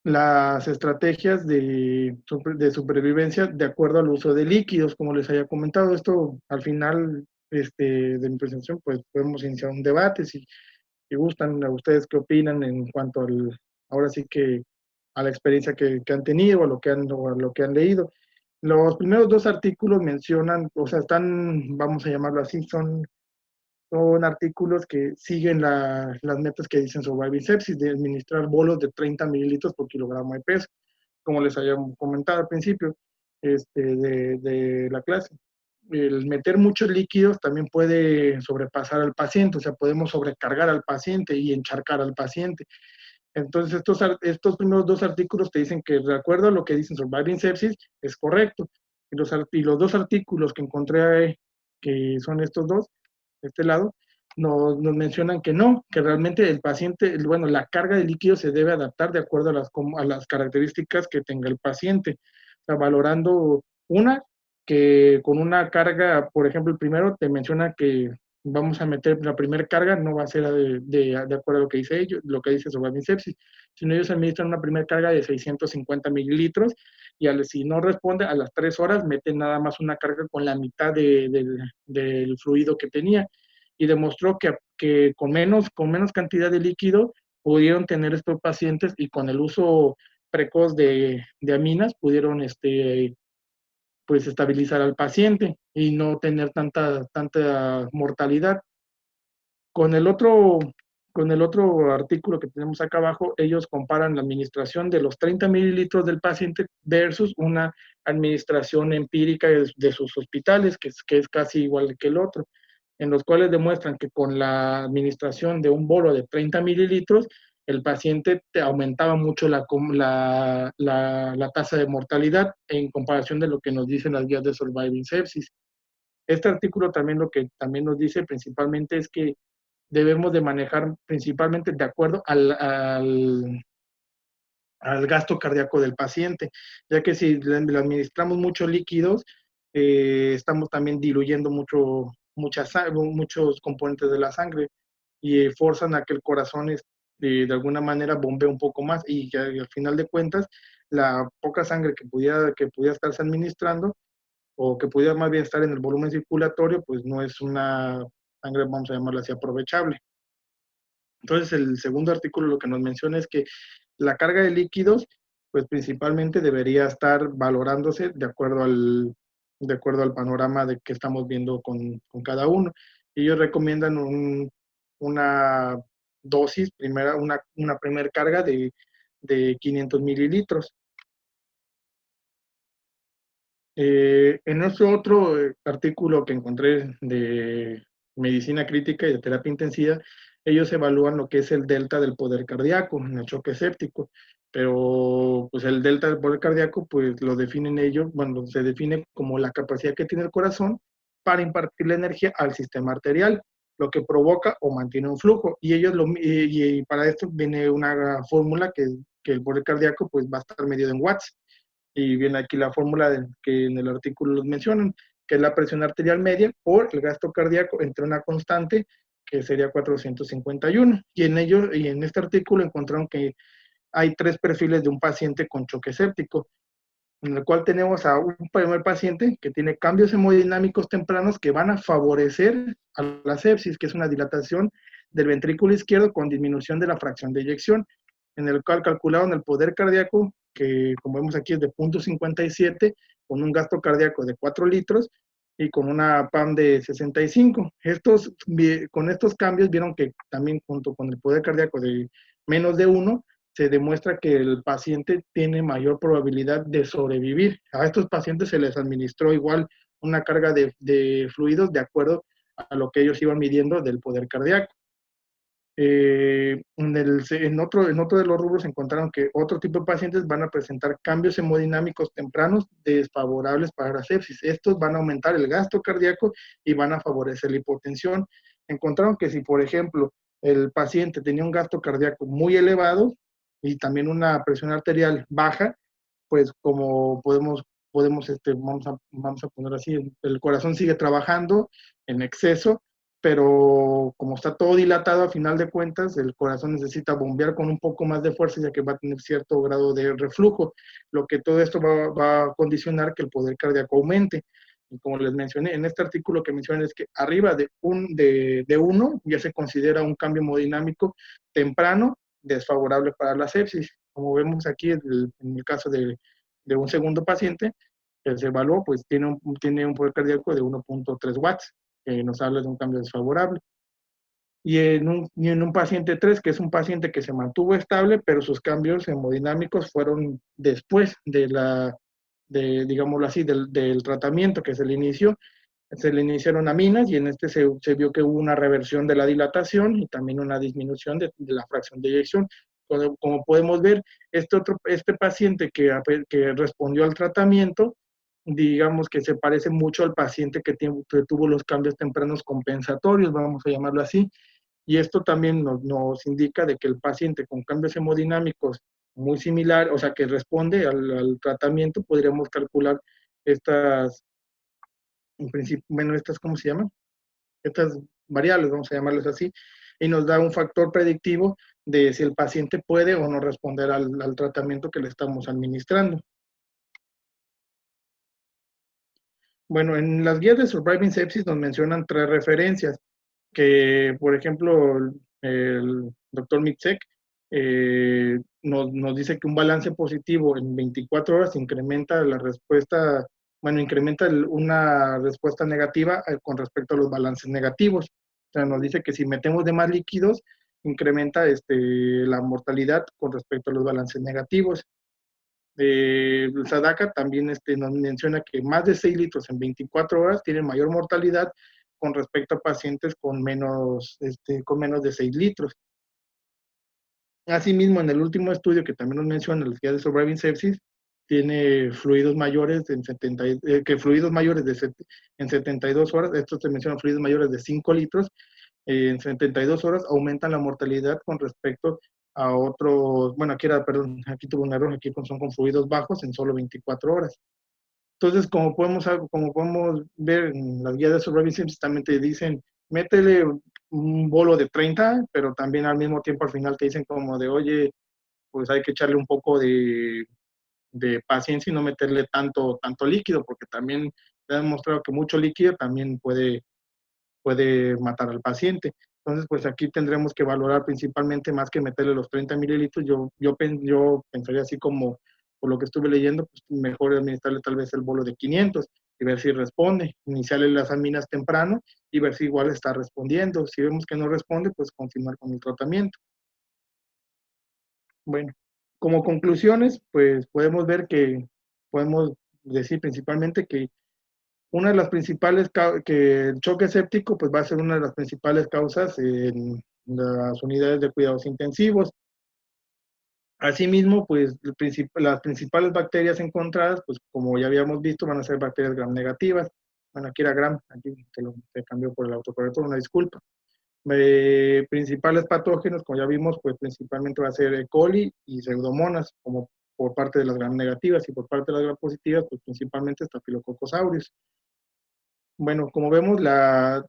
las estrategias de supervivencia de acuerdo al uso de líquidos, como les había comentado. Esto al final de mi presentación, pues podemos iniciar un debate, si gustan, a ustedes qué opinan en cuanto ahora sí que a la experiencia que han tenido, o a lo que han leído. Los primeros 2 artículos mencionan, o sea, vamos a llamarlo así, son artículos que siguen las metas que dicen Surviving Sepsis, de administrar bolos de 30 mililitros por kilogramo de peso, como les había comentado al principio de la clase. El meter muchos líquidos también puede sobrepasar al paciente, o sea, podemos sobrecargar al paciente y encharcar al paciente. Entonces, estos primeros 2 artículos te dicen que, de acuerdo a lo que dicen Surviving Sepsis, es correcto. Y los 2 artículos que encontré, que son estos 2, de este lado, nos mencionan que no, que realmente el paciente, bueno, la carga de líquido se debe adaptar de acuerdo a las características que tenga el paciente. O sea, valorando que con una carga, por ejemplo, el primero te menciona que vamos a meter la primera carga, no va a ser de acuerdo a lo que dice ellos, lo que dice Surviving Sepsis, sino ellos administran una primera carga de 650 mililitros y si no responde a las 3 horas, meten nada más una carga con la mitad del fluido que tenía y demostró que con menos cantidad de líquido pudieron tener estos pacientes y con el uso precoz de aminas pudieron pues estabilizar al paciente y no tener tanta mortalidad. Con el otro artículo que tenemos acá abajo, ellos comparan la administración de los 30 mililitros del paciente versus una administración empírica de sus hospitales, que es casi igual que el otro, en los cuales demuestran que con la administración de un bolo de 30 mililitros, el paciente aumentaba mucho la tasa de mortalidad en comparación de lo que nos dicen las guías de Surviving Sepsis. Este artículo también lo que también nos dice principalmente es que debemos de manejar principalmente de acuerdo al gasto cardíaco del paciente, ya que si le administramos muchos líquidos, estamos también diluyendo muchos componentes de la sangre y forzan a que el corazón de alguna manera bombee un poco más y que al final de cuentas la poca sangre que pudiera estarse administrando o que pudiera más bien estar en el volumen circulatorio, pues no es una sangre, vamos a llamarla así, aprovechable. Entonces, el segundo artículo lo que nos menciona es que la carga de líquidos, pues principalmente debería estar valorándose de acuerdo al panorama que estamos viendo con cada uno. Ellos recomiendan una dosis, una primera carga de 500 mililitros. En nuestro otro artículo que encontré de medicina crítica y de terapia intensiva, ellos evalúan lo que es el delta del poder cardíaco en el choque séptico, pero pues el delta del poder cardíaco pues lo definen ellos, bueno, se define como la capacidad que tiene el corazón para impartir la energía al sistema arterial, lo que provoca o mantiene un flujo, y para esto viene una fórmula que el poder cardíaco pues va a estar medido en watts. Y viene aquí la fórmula que en el artículo los mencionan, que es la presión arterial media por el gasto cardíaco entre una constante, que sería 451. Y en este artículo encontraron que hay 3 perfiles de un paciente con choque séptico, en el cual tenemos a un primer paciente que tiene cambios hemodinámicos tempranos que van a favorecer a la sepsis, que es una dilatación del ventrículo izquierdo con disminución de la fracción de eyección, en el cual calcularon el poder cardíaco, que como vemos aquí es de 0.57, con un gasto cardíaco de 4 litros y con una PAM de 65. Con estos cambios vieron que también junto con el poder cardíaco de menos de 1, se demuestra que el paciente tiene mayor probabilidad de sobrevivir. A estos pacientes se les administró igual una carga de fluidos de acuerdo a lo que ellos iban midiendo del poder cardíaco. En otro de los rubros encontraron que otro tipo de pacientes van a presentar cambios hemodinámicos tempranos desfavorables para la sepsis. Estos van a aumentar el gasto cardíaco y van a favorecer la hipotensión. Encontraron que si, por ejemplo, el paciente tenía un gasto cardíaco muy elevado y también una presión arterial baja, pues como vamos a poner así, el corazón sigue trabajando en exceso, pero como está todo dilatado, a final de cuentas, el corazón necesita bombear con un poco más de fuerza, ya que va a tener cierto grado de reflujo, lo que todo esto va a condicionar que el poder cardíaco aumente. Y como les mencioné, en este artículo que mencionan es que arriba de 1 ya se considera un cambio hemodinámico temprano desfavorable para la sepsis. Como vemos aquí en el caso de un segundo paciente, que se evaluó, pues tiene un poder cardíaco de 1.3 watts, que nos habla de un cambio desfavorable. Y en un paciente 3, que es un paciente que se mantuvo estable, pero sus cambios hemodinámicos fueron después digámoslo así, del tratamiento que se le inició. Se le iniciaron aminas y en este se vio que hubo una reversión de la dilatación y también una disminución de la fracción de eyección. Como podemos ver, este paciente que respondió al tratamiento, digamos que se parece mucho al paciente que tuvo los cambios tempranos compensatorios, vamos a llamarlo así, y esto también nos indica de que el paciente con cambios hemodinámicos muy similar, o sea, que responde al tratamiento, podríamos calcular estas, en principio, bueno, ¿cómo se llaman? Estas variables, vamos a llamarlas así, y nos da un factor predictivo de si el paciente puede o no responder al tratamiento que le estamos administrando. Bueno, en las guías de Surviving Sepsis nos mencionan 3 referencias, que por ejemplo el doctor Mitzek nos dice que un balance positivo en 24 horas incrementa la respuesta, bueno, incrementa una respuesta negativa con respecto a los balances negativos. O sea, nos dice que si metemos de más líquidos, incrementa la mortalidad con respecto a los balances negativos. Sadaka también nos menciona que más de 6 litros en 24 horas tienen mayor mortalidad con respecto a pacientes con menos de 6 litros. Asimismo, en el último estudio que también nos menciona, la guía de Surviving Sepsis, tiene fluidos mayores en 72 horas, estos te mencionan fluidos mayores de 5 litros, en 72 horas aumentan la mortalidad con respecto a otros, bueno, aquí tuve un error, aquí son con fluidos bajos en solo 24 horas. Entonces, como podemos ver en las guías de Surviving Sepsis, también te dicen, métele un bolo de 30, pero también al mismo tiempo al final te dicen como de, oye, pues hay que echarle un poco de paciencia y no meterle tanto líquido, porque también te han demostrado que mucho líquido también puede matar al paciente. Entonces, pues aquí tendremos que valorar principalmente, más que meterle los 30 mililitros, yo pensaría así como, por lo que estuve leyendo, pues mejor administrarle tal vez el bolo de 500 y ver si responde, iniciarle las aminas temprano y ver si igual está respondiendo. Si vemos que no responde, pues continuar con el tratamiento. Bueno, como conclusiones, pues podemos decir principalmente que una de las principales, que el choque séptico pues va a ser una de las principales causas en las unidades de cuidados intensivos. Asimismo, pues las principales bacterias encontradas, pues como ya habíamos visto, van a ser bacterias gram negativas. Bueno, aquí era gram, aquí se cambió por el autocorrector, una disculpa. Principales patógenos, como ya vimos, pues principalmente va a ser E. coli y pseudomonas, como por parte de las gram negativas, y por parte de las gram positivas, pues principalmente Staphylococcus aureus. Bueno, como vemos,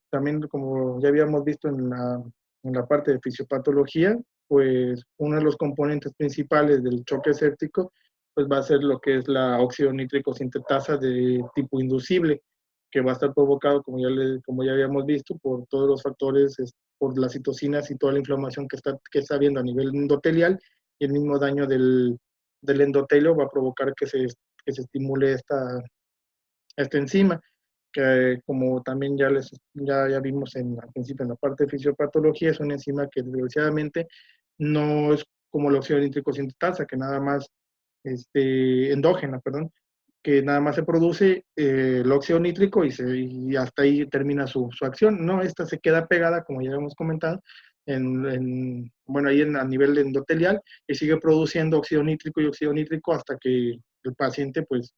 también como ya habíamos visto en la parte de fisiopatología, pues uno de los componentes principales del choque séptico pues va a ser lo que es la óxido nítrico sintetasa de tipo inducible, que va a estar provocado, como ya habíamos visto, por todos los factores, por las citocinas y toda la inflamación que está habiendo a nivel endotelial, y el mismo daño del endotelio va a provocar que se estimule esta enzima, que como también ya vimos al principio en la parte de fisiopatología, es una enzima que desgraciadamente no es como el óxido nítrico sintetasa, que nada más, endógena, perdón, que nada más se produce el óxido nítrico y hasta ahí termina su acción. No, esta se queda pegada, como ya hemos comentado, bueno, ahí a nivel endotelial, y sigue produciendo óxido nítrico hasta que el paciente, pues,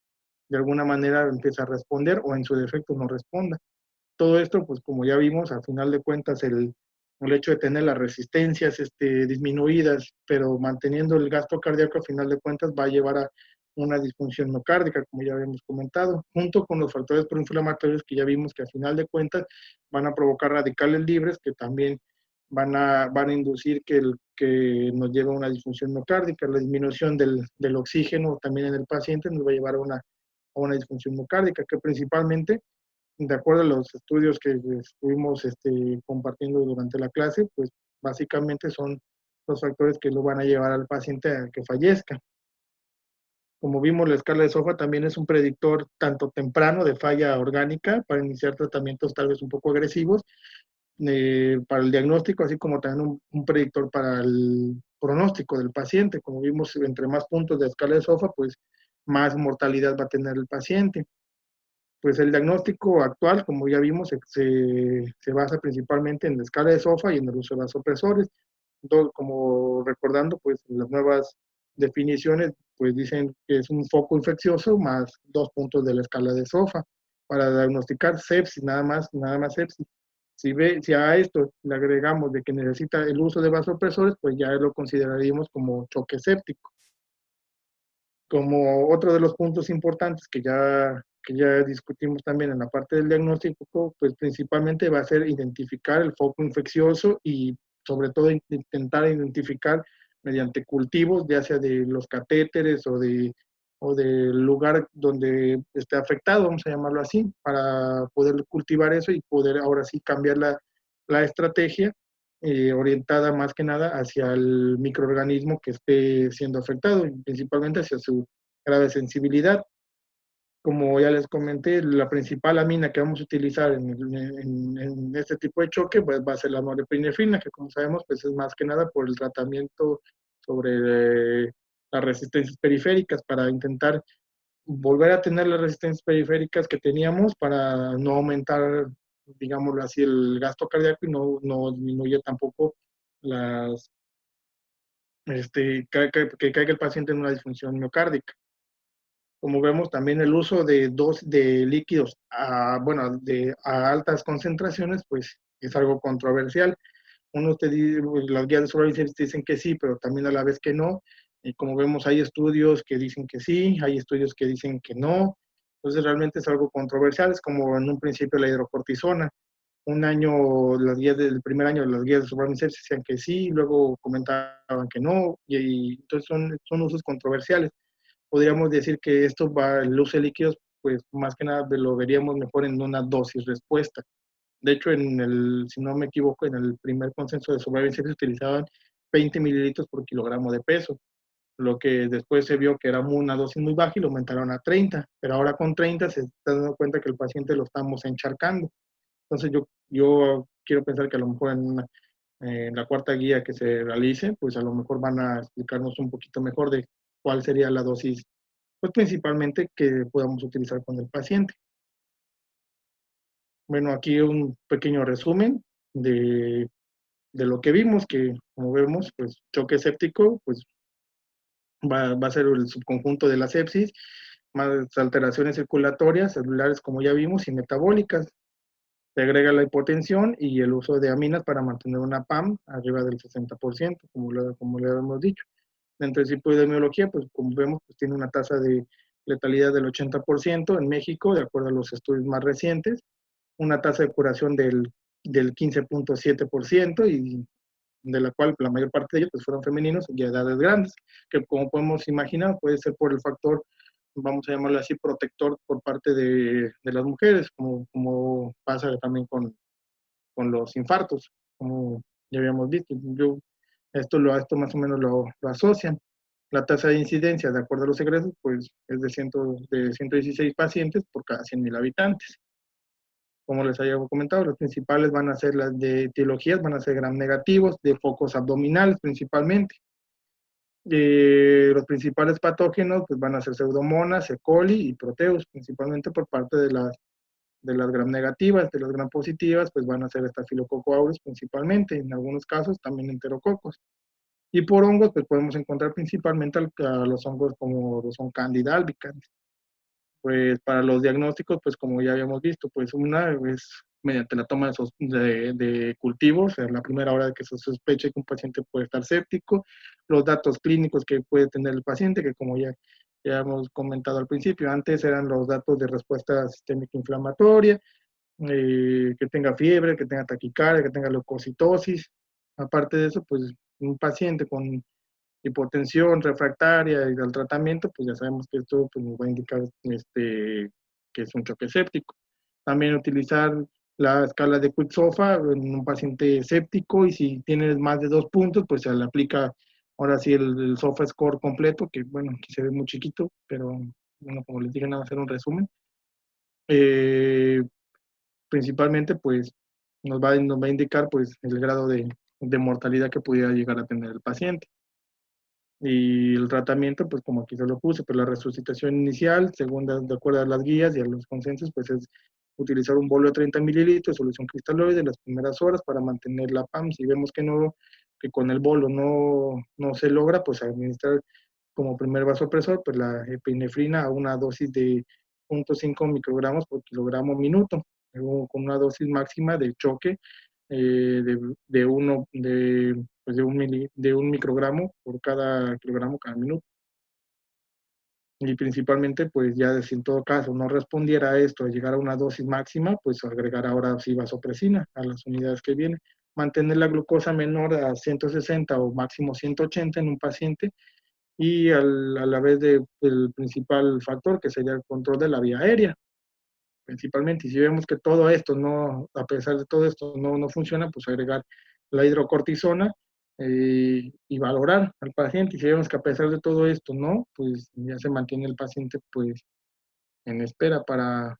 de alguna manera empieza a responder o en su defecto no responda. Todo esto, pues, como ya vimos, al final de cuentas, el hecho de tener las resistencias disminuidas, pero manteniendo el gasto cardíaco, al final de cuentas, va a llevar a una disfunción miocárdica, como ya habíamos comentado, junto con los factores proinflamatorios que ya vimos que al final de cuentas van a provocar radicales libres que también van a inducir que nos lleve a una disfunción miocárdica. La disminución del oxígeno también en el paciente nos va a llevar a una disfunción miocárdica, que principalmente, de acuerdo a los estudios que estuvimos compartiendo durante la clase, pues básicamente son los factores que lo van a llevar al paciente a que fallezca. Como vimos, la escala de SOFA también es un predictor tanto temprano de falla orgánica para iniciar tratamientos tal vez un poco agresivos para el diagnóstico, así como también un predictor para el pronóstico del paciente. Como vimos, entre más puntos de escala de SOFA, pues más mortalidad va a tener el paciente. Pues el diagnóstico actual, como ya vimos, se basa principalmente en la escala de SOFA y en el uso de vasopresores. Entonces, como recordando, pues las nuevas definiciones, pues dicen que es un foco infeccioso más 2 puntos de la escala de SOFA para diagnosticar sepsis, nada más sepsis. Si a esto le agregamos de que necesita el uso de vasopresores, pues ya lo consideraríamos como choque séptico. Como otro de los puntos importantes que ya discutimos también en la parte del diagnóstico, pues principalmente va a ser identificar el foco infeccioso y sobre todo intentar identificar mediante cultivos, ya sea de los catéteres o del lugar donde esté afectado, vamos a llamarlo así, para poder cultivar eso y poder ahora sí cambiar la estrategia orientada más que nada hacia el microorganismo que esté siendo afectado, y principalmente hacia su grave sensibilidad. Como ya les comenté, la principal amina que vamos a utilizar en este tipo de choque pues, va a ser la norepinefrina, que como sabemos pues, es más que nada por el tratamiento sobre las resistencias periféricas, para intentar volver a tener las resistencias periféricas que teníamos para no aumentar, digámoslo así, el gasto cardíaco y no disminuye tampoco que caiga el paciente en una disfunción miocárdica. Como vemos, también el uso de líquidos a altas concentraciones, pues es algo controversial. Las guías de sobrevivencia dicen que sí, pero también a la vez que no. Y como vemos, hay estudios que dicen que sí, hay estudios que dicen que no. Entonces realmente es algo controversial, es como en un principio la hidrocortisona. Un año, el primer año las guías de sobrevivencia decían que sí, luego comentaban que no, y entonces son usos controversiales. Podríamos decir que el uso de líquidos, pues más que nada lo veríamos mejor en una dosis respuesta. De hecho, si no me equivoco, en el primer consenso de sobrevivencia se utilizaban 20 mililitros por kilogramo de peso, lo que después se vio que era una dosis muy baja y lo aumentaron a 30, pero ahora con 30 se está dando cuenta que el paciente lo estamos encharcando. Entonces yo quiero pensar que a lo mejor en la cuarta guía que se realice, pues a lo mejor van a explicarnos un poquito mejor de cuál sería la dosis, pues principalmente que podamos utilizar con el paciente. Bueno, aquí un pequeño resumen de lo que vimos, que como vemos, pues choque séptico, pues va a ser el subconjunto de la sepsis, más alteraciones circulatorias, celulares, como ya vimos, y metabólicas. Se agrega la hipotensión y el uso de aminas para mantener una PAM arriba del 60%, como le habíamos dicho. Dentro del tipo de epidemiología, pues como vemos, pues tiene una tasa de letalidad del 80% en México, de acuerdo a los estudios más recientes, una tasa de curación del 15.7%, y de la cual la mayor parte de ellos pues, fueron femeninos y a edades grandes, que como podemos imaginar puede ser por el factor, vamos a llamarlo así, protector por parte de las mujeres, como pasa también con los infartos, como ya habíamos visto. Esto más o menos lo asocian. La tasa de incidencia, de acuerdo a los egresos, pues es de 116 pacientes por cada 100.000 habitantes. Como les había comentado, las principales van a ser las de etiologías, van a ser gram negativos, de focos abdominales principalmente. Los principales patógenos pues, van a ser Pseudomonas, E. coli y Proteus, principalmente por parte de las gram negativas. De las gram positivas, pues van a ser Staphylococcus aureus principalmente, en algunos casos también enterococos. Y por hongos, pues podemos encontrar principalmente a los hongos como lo son Candida albicans. Pues para los diagnósticos, pues como ya habíamos visto, pues una es mediante la toma de cultivos, en la primera hora de que se sospeche que un paciente puede estar séptico, los datos clínicos que puede tener el paciente, que como ya hemos comentado al principio, antes eran los datos de respuesta sistémica inflamatoria, que tenga fiebre, que tenga taquicardia, que tenga leucocitosis. Aparte de eso, pues un paciente con hipotensión refractaria y del tratamiento, pues ya sabemos que esto pues, nos va a indicar que es un choque séptico. También utilizar la escala de Quick-SOFA en un paciente séptico, y si tienes más de 2 puntos, pues se le aplica ahora sí el SOFA score completo, que bueno, aquí se ve muy chiquito, pero bueno, como les dije, nada, hacer un resumen. Principalmente, pues nos va a indicar pues el grado de mortalidad que pudiera llegar a tener el paciente. Y el tratamiento, pues como aquí se lo puse, pues la resucitación inicial, según de acuerdo a las guías y a los consensos, pues es utilizar un bolo de 30 mililitros, solución cristaloide, las primeras horas para mantener la PAM. Si vemos que no, que con el bolo no se logra, pues administrar como primer vasopresor, pues la epinefrina a una dosis de 0.5 microgramos por kilogramo minuto, con una dosis máxima de choque pues de un microgramo por cada kilogramo cada minuto. Y principalmente, pues ya si en todo caso no respondiera a esto, a llegar a una dosis máxima, pues agregar ahora sí vasopresina a las unidades que vienen. Mantener la glucosa menor a 160 o máximo 180 en un paciente, y a la vez el principal factor que sería el control de la vía aérea principalmente. Y si vemos que todo esto no, a pesar de todo esto no funciona, pues agregar la hidrocortisona y valorar al paciente. Y si vemos que a pesar de todo esto no, pues ya se mantiene el paciente pues en espera para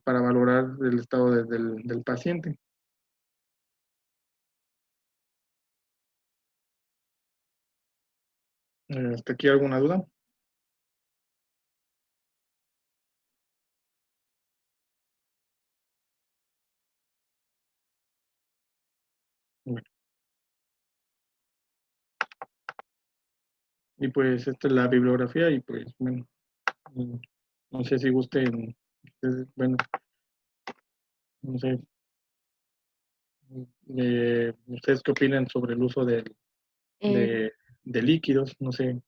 valorar el estado del paciente. ¿Hasta aquí alguna duda? Bueno, y pues esta es la bibliografía, y pues bueno, no sé si gusten, bueno, no sé, ustedes qué opinan sobre el uso Eh, de líquidos, no sé.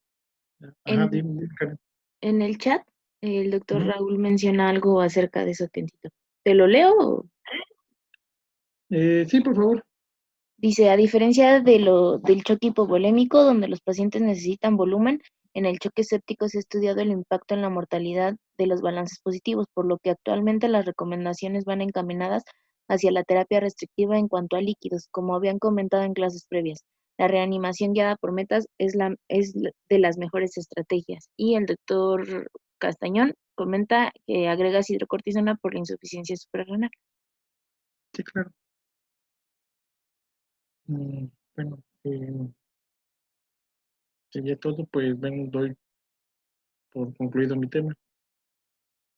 Ajá, en, dime, Karen. en el chat, el doctor Ujú. Raúl menciona algo acerca de eso, Tentito. ¿Te lo leo? Sí, por favor. Dice, a diferencia del choque hipovolémico, donde los pacientes necesitan volumen, en el choque séptico se ha estudiado el impacto en la mortalidad de los balances positivos, por lo que actualmente las recomendaciones van encaminadas hacia la terapia restrictiva en cuanto a líquidos, como habían comentado en clases previas. La reanimación guiada por metas es de las mejores estrategias. Y el doctor Castañón comenta que agregas hidrocortisona por la insuficiencia suprarrenal. Sí, claro. Bueno, sería todo, pues bueno, doy por concluido mi tema.